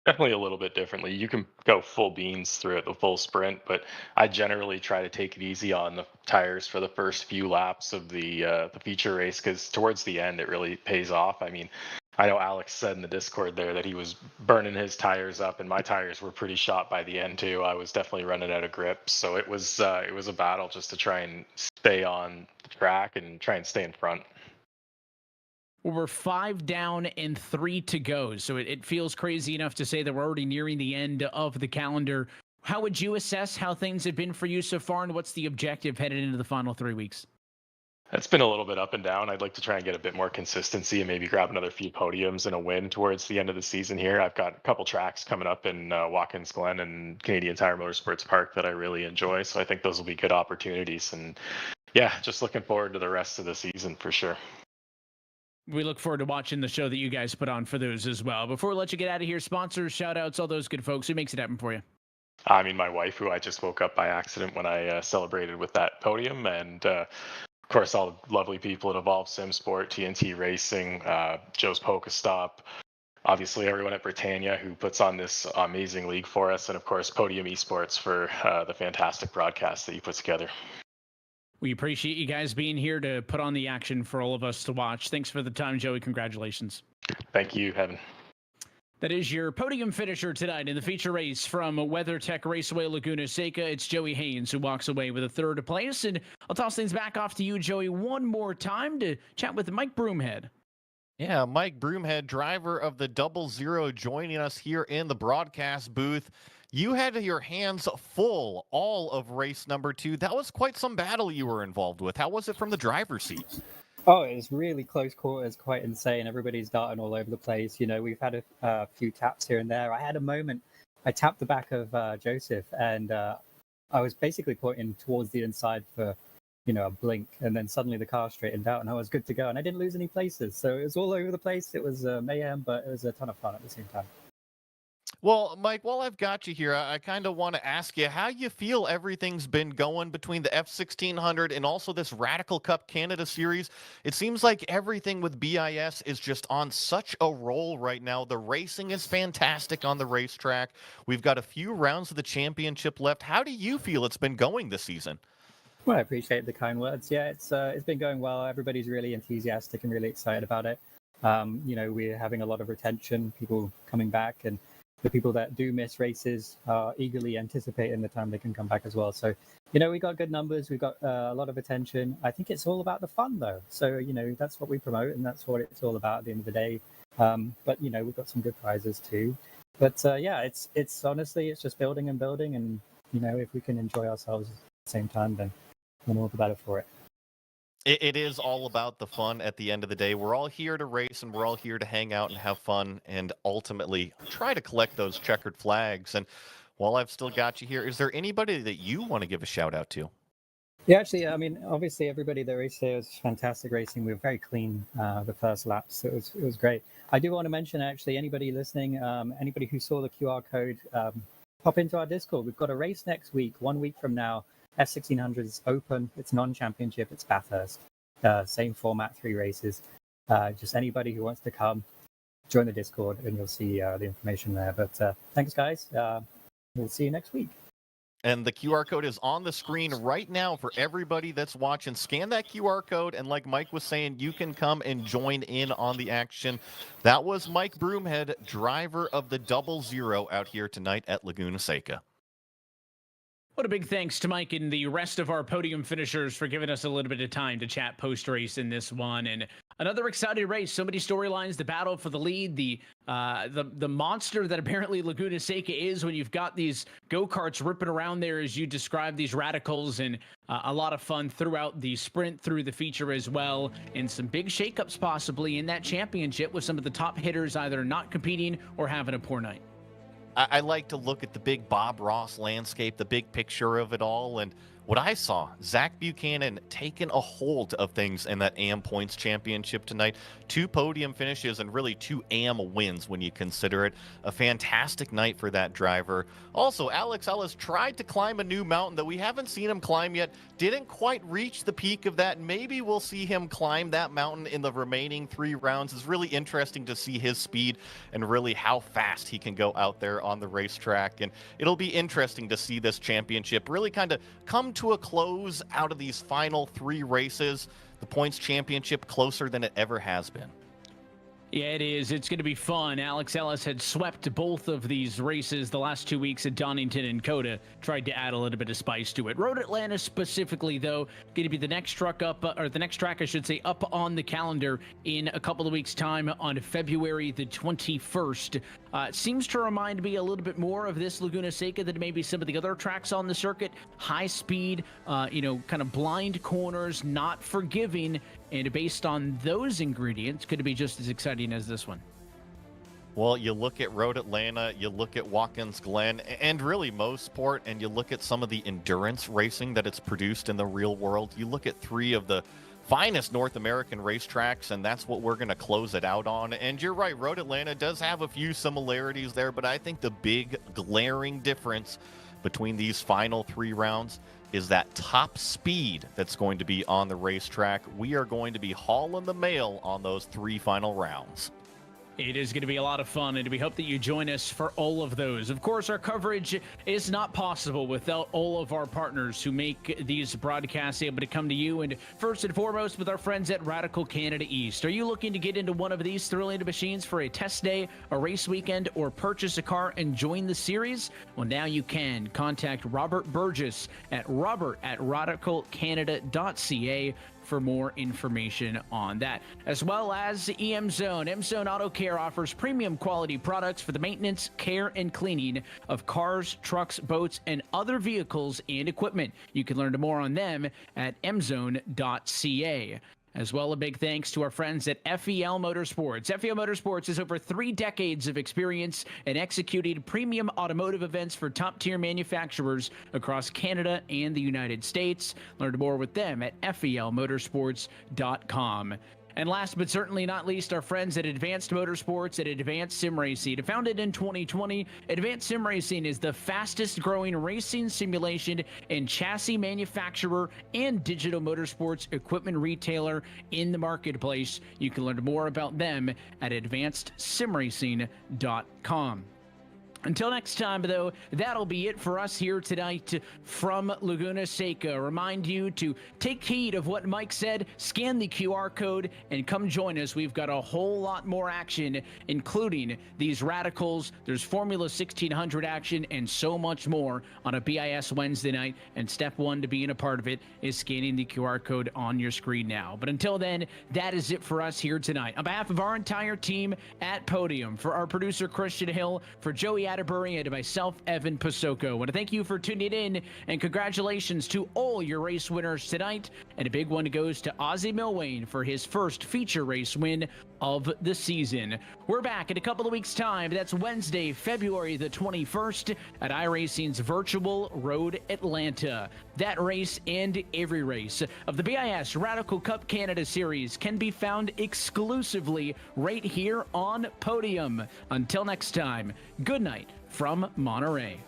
Definitely a little bit differently. You can go full beans through it, the full sprint, but I generally try to take it easy on the tires for the first few laps of the feature race, because towards the end it really pays off. I mean, I know Alex said in the Discord there that he was burning his tires up, and my tires were pretty shot by the end too. I was definitely running out of grip, so it was a battle just to try and stay on the track and try and stay in front. Well, we're 5 down and 3 to go. So it feels crazy enough to say that we're already nearing the end of the calendar. How would you assess how things have been for you so far, and what's the objective headed into the final 3 weeks? It's been a little bit up and down. I'd like to try and get a bit more consistency and maybe grab another few podiums and a win towards the end of the season here. I've got a couple tracks coming up in Watkins Glen and Canadian Tire Motorsports Park that I really enjoy. So I think those will be good opportunities. And yeah, just looking forward to the rest of the season for sure. We look forward to watching the show that you guys put on for those as well. Before we let you get out of here, sponsors, shout outs, all those good folks. Who makes it happen for you? I mean, my wife, who I just woke up by accident when I celebrated with that podium, and of course, all the lovely people at Evolve Sim Sport, TNT Racing, Joe's Pokestop, obviously everyone at Britannia who puts on this amazing league for us, and of course, Podium Esports for the fantastic broadcast that you put together. We appreciate you guys being here to put on the action for all of us to watch. Thanks for the time, Joey. Congratulations. Thank you, Heaven. That is your podium finisher tonight in the feature race from WeatherTech Raceway Laguna Seca. It's Joey Haynes who walks away with a third place. And I'll toss things back off to you, Joey, one more time to chat with Mike Broomhead. Yeah, Mike Broomhead, driver of the 00, joining us here in the broadcast booth. You had your hands full all of race number 2. That was quite some battle you were involved with. How was it from the driver's seat? Oh, it was really close quarters, quite insane. Everybody's darting all over the place. You know, we've had a few taps here and there. I had a moment, I tapped the back of Joseph, and I was basically pointing towards the inside for, a blink, and then suddenly the car straightened out and I was good to go, and I didn't lose any places. So it was all over the place. It was mayhem, but it was a ton of fun at the same time. Well, Mike, while I've got you here, I kind of want to ask you how you feel everything's been going between the F1600 and also this Radical Cup Canada Series. It seems like everything with BIS is just on such a roll right now. The racing is fantastic on the racetrack. We've got a few rounds of the championship left. How do you feel it's been going this season? Well, I appreciate the kind words. Yeah, it's been going well. Everybody's really enthusiastic and really excited about it. We're having a lot of retention, people coming back, and the people that do miss races are eagerly anticipating the time they can come back as well. So, we got good numbers. We've got a lot of attention. I think it's all about the fun, though. So, that's what we promote, and that's what it's all about at the end of the day. But, we've got some good prizes, too. But, it's honestly, it's just building and building. And, if we can enjoy ourselves at the same time, then we're all the better for it. It is all about the fun at the end of the day. We're all here to race, and we're all here to hang out and have fun and ultimately try to collect those checkered flags. And while I've still got you here, is there anybody that you want to give a shout out to? Yeah, actually, I mean, obviously everybody that raced here was fantastic racing. We were very clean the first lap, so it was great. I do want to mention, actually, anybody listening, anybody who saw the QR code, pop into our Discord. We've got a race next week, 1 week from now. F1600 is open. It's non-championship. It's Bathurst. Same format, 3 races. Just anybody who wants to come, join the Discord, and you'll see the information there. But thanks, guys. We'll see you next week. And the QR code is on the screen right now for everybody that's watching. Scan that QR code, and like Mike was saying, you can come and join in on the action. That was Mike Broomhead, driver of the 00, out here tonight at Laguna Seca. What a big thanks to Mike and the rest of our podium finishers for giving us a little bit of time to chat post-race in this one. And another exciting race. So many storylines, the battle for the lead, the monster that apparently Laguna Seca is when you've got these go-karts ripping around there as you describe these radicals, and a lot of fun throughout the sprint, through the feature as well, and some big shakeups possibly in that championship with some of the top hitters either not competing or having a poor night. I like to look at the big Bob Ross landscape, the big picture of it all, and what I saw, Zach Buchanan taking a hold of things in that AM Points Championship tonight. 2 podium finishes and really 2 AM wins when you consider it. A fantastic night for that driver. Also, Alex Ellis tried to climb a new mountain that we haven't seen him climb yet. Didn't quite reach the peak of that. Maybe we'll see him climb that mountain in the remaining 3 rounds. It's really interesting to see his speed and really how fast he can go out there on the racetrack. And it'll be interesting to see this championship really kind of come to a close out of these final 3 races. The points championship closer than it ever has been. Yeah, it is. It's going to be fun. Alex Ellis had swept both of these races the last 2 weeks at Donington and Coda. Tried to add a little bit of spice to it. Road Atlanta specifically, though, going to be the next track up, or the next track, I should say, up on the calendar in a couple of weeks' time on February the 21st. It seems to remind me a little bit more of this Laguna Seca than maybe some of the other tracks on the circuit. High speed, kind of blind corners, not forgiving. And based on those ingredients, could it be just as exciting as this one? Well, you look at Road Atlanta, you look at Watkins Glen, and really Mosport, and you look at some of the endurance racing that it's produced in the real world. You look at 3 of the finest North American racetracks, and that's what we're going to close it out on. And you're right, Road Atlanta does have a few similarities there, but I think the big glaring difference between these final 3 rounds is that top speed that's going to be on the racetrack. We are going to be hauling the mail on those 3 final rounds. It is going to be a lot of fun, and we hope that you join us for all of those. Of course, our coverage is not possible without all of our partners who make these broadcasts able to come to you, and first and foremost with our friends at Radical Canada East. Are you looking to get into one of these thrilling machines for a test day, a race weekend, or purchase a car and join the series? Well, now you can. Contact Robert Burgess at robert@radicalcanada.ca for more information on that, as well as EM Zone. M Zone Auto Care offers premium quality products for the maintenance, care, and cleaning of cars, trucks, boats, and other vehicles and equipment. You can learn more on them at mzone.ca. As well, a big thanks to our friends at FEL Motorsports. FEL Motorsports has over 3 decades of experience in executing premium automotive events for top-tier manufacturers across Canada and the United States. Learn more with them at felmotorsports.com. And last but certainly not least, our friends at Advanced Motorsports at Advanced Sim Racing. Founded in 2020, Advanced Sim Racing is the fastest growing racing simulation and chassis manufacturer and digital motorsports equipment retailer in the marketplace. You can learn more about them at advancedsimracing.com. Until next time, though, that'll be it for us here tonight from Laguna Seca. Remind you to take heed of what Mike said, scan the QR code, and come join us. We've got a whole lot more action, including these radicals. There's Formula 1600 action and so much more on a BIS Wednesday night. And step 1 to being a part of it is scanning the QR code on your screen now. But until then, that is it for us here tonight. On behalf of our entire team at Podium, for our producer Christian Hill, for Joey Atterbury, and to myself, Evan Pasoko. I want to thank you for tuning in, and congratulations to all your race winners tonight. And a big one goes to Ozzie Milwayne for his first feature race win of the season. We're back in a couple of weeks' time. That's Wednesday, February the 21st at iRacing's virtual Road Atlanta. That race and every race of the BIS Radical Cup Canada Series can be found exclusively right here on Podium. Until next time, good night from Monterey.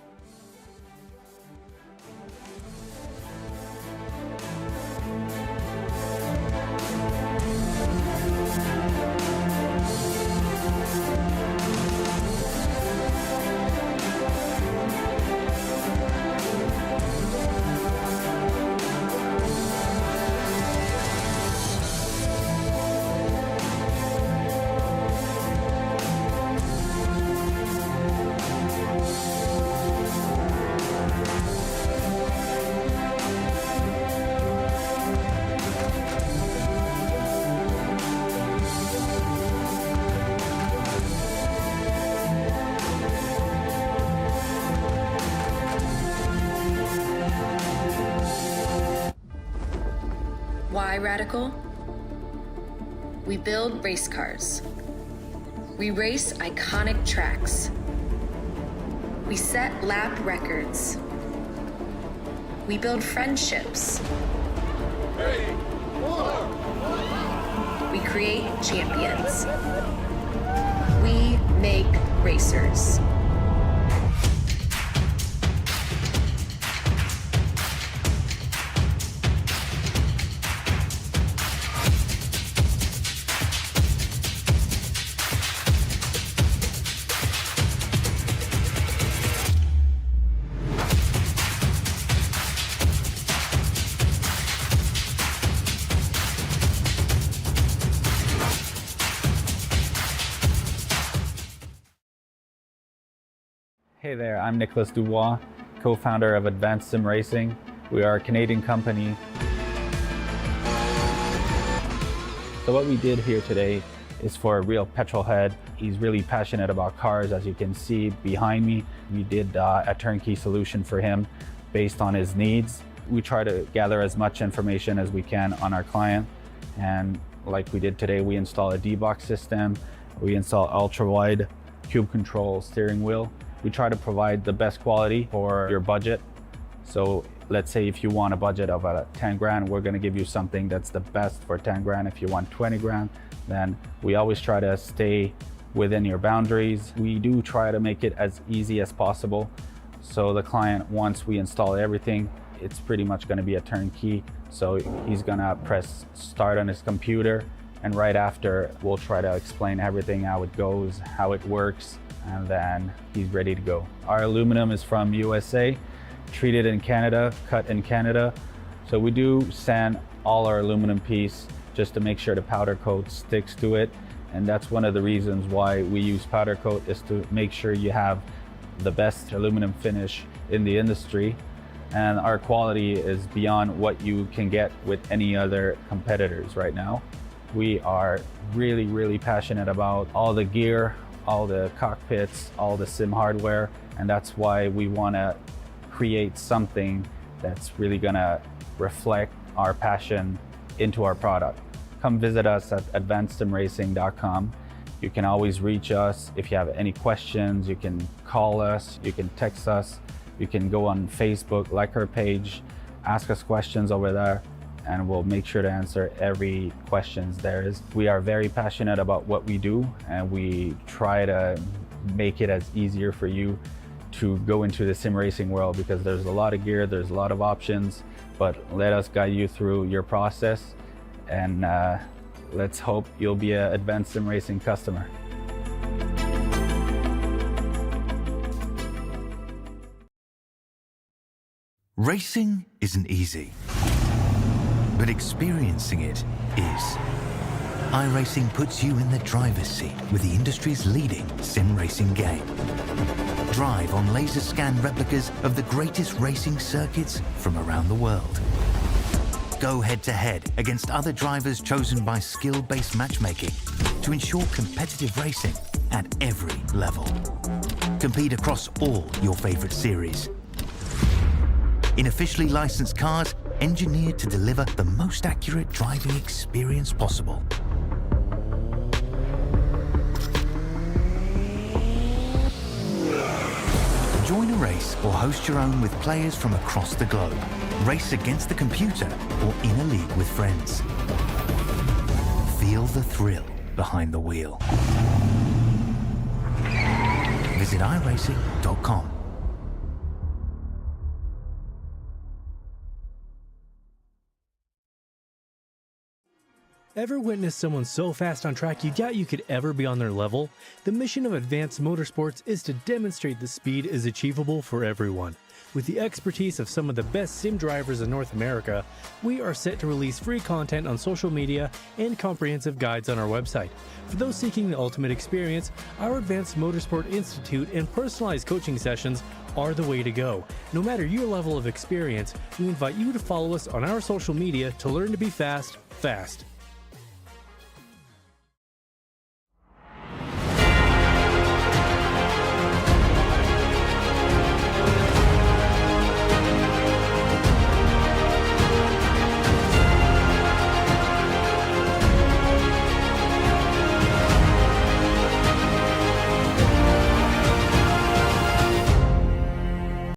Why Radical? We build race cars. We race iconic tracks. We set lap records. We build friendships. We create champions. We make racers. Hey there, I'm Nicholas Dubois, co-founder of Advanced Sim Racing. We are a Canadian company. So what we did here today is for a real petrol head. He's really passionate about cars, as you can see behind me. We did a turnkey solution for him based on his needs. We try to gather as much information as we can on our client. And like we did today, we install a D-Box system. We install ultra-wide cube control steering wheel. We try to provide the best quality for your budget. So let's say if you want a budget of 10 grand, we're gonna give you something that's the best for 10 grand. If you want 20 grand, then we always try to stay within your boundaries. We do try to make it as easy as possible. So the client, once we install everything, it's pretty much gonna be a turnkey. So he's gonna press start on his computer, and right after, we'll try to explain everything, how it goes, how it works, and then he's ready to go. Our aluminum is from USA, treated in Canada, cut in Canada. So we do sand all our aluminum piece just to make sure the powder coat sticks to it. And that's one of the reasons why we use powder coat, is to make sure you have the best aluminum finish in the industry. And our quality is beyond what you can get with any other competitors right now. We are really, really passionate about all the gear, all the cockpits, all the sim hardware, and that's why we want to create something that's really gonna reflect our passion into our product. Come visit us at advancedsimracing.com. You can always reach us if you have any questions. You can call us, you can text us, you can go on Facebook, like our page, ask us questions over there, and we'll make sure to answer every questions there is. We are very passionate about what we do, and we try to make it as easier for you to go into the sim racing world, because there's a lot of gear, there's a lot of options, but let us guide you through your process, and let's hope you'll be an Advanced Sim Racing customer. Racing isn't easy, but experiencing it is. iRacing puts you in the driver's seat with the industry's leading sim racing game. Drive on laser scan replicas of the greatest racing circuits from around the world. Go head to head against other drivers chosen by skill-based matchmaking to ensure competitive racing at every level. Compete across all your favorite series. In officially licensed cars, engineered to deliver the most accurate driving experience possible. Join a race or host your own with players from across the globe. Race against the computer or in a league with friends. Feel the thrill behind the wheel. Visit iRacing.com. Ever witnessed someone so fast on track you doubt you could ever be on their level? The mission of Advanced Motorsports is to demonstrate the speed is achievable for everyone. With the expertise of some of the best sim drivers in North America, we are set to release free content on social media and comprehensive guides on our website. For those seeking the ultimate experience, our Advanced Motorsport Institute and personalized coaching sessions are the way to go. No matter your level of experience, we invite you to follow us on our social media to learn to be fast, fast.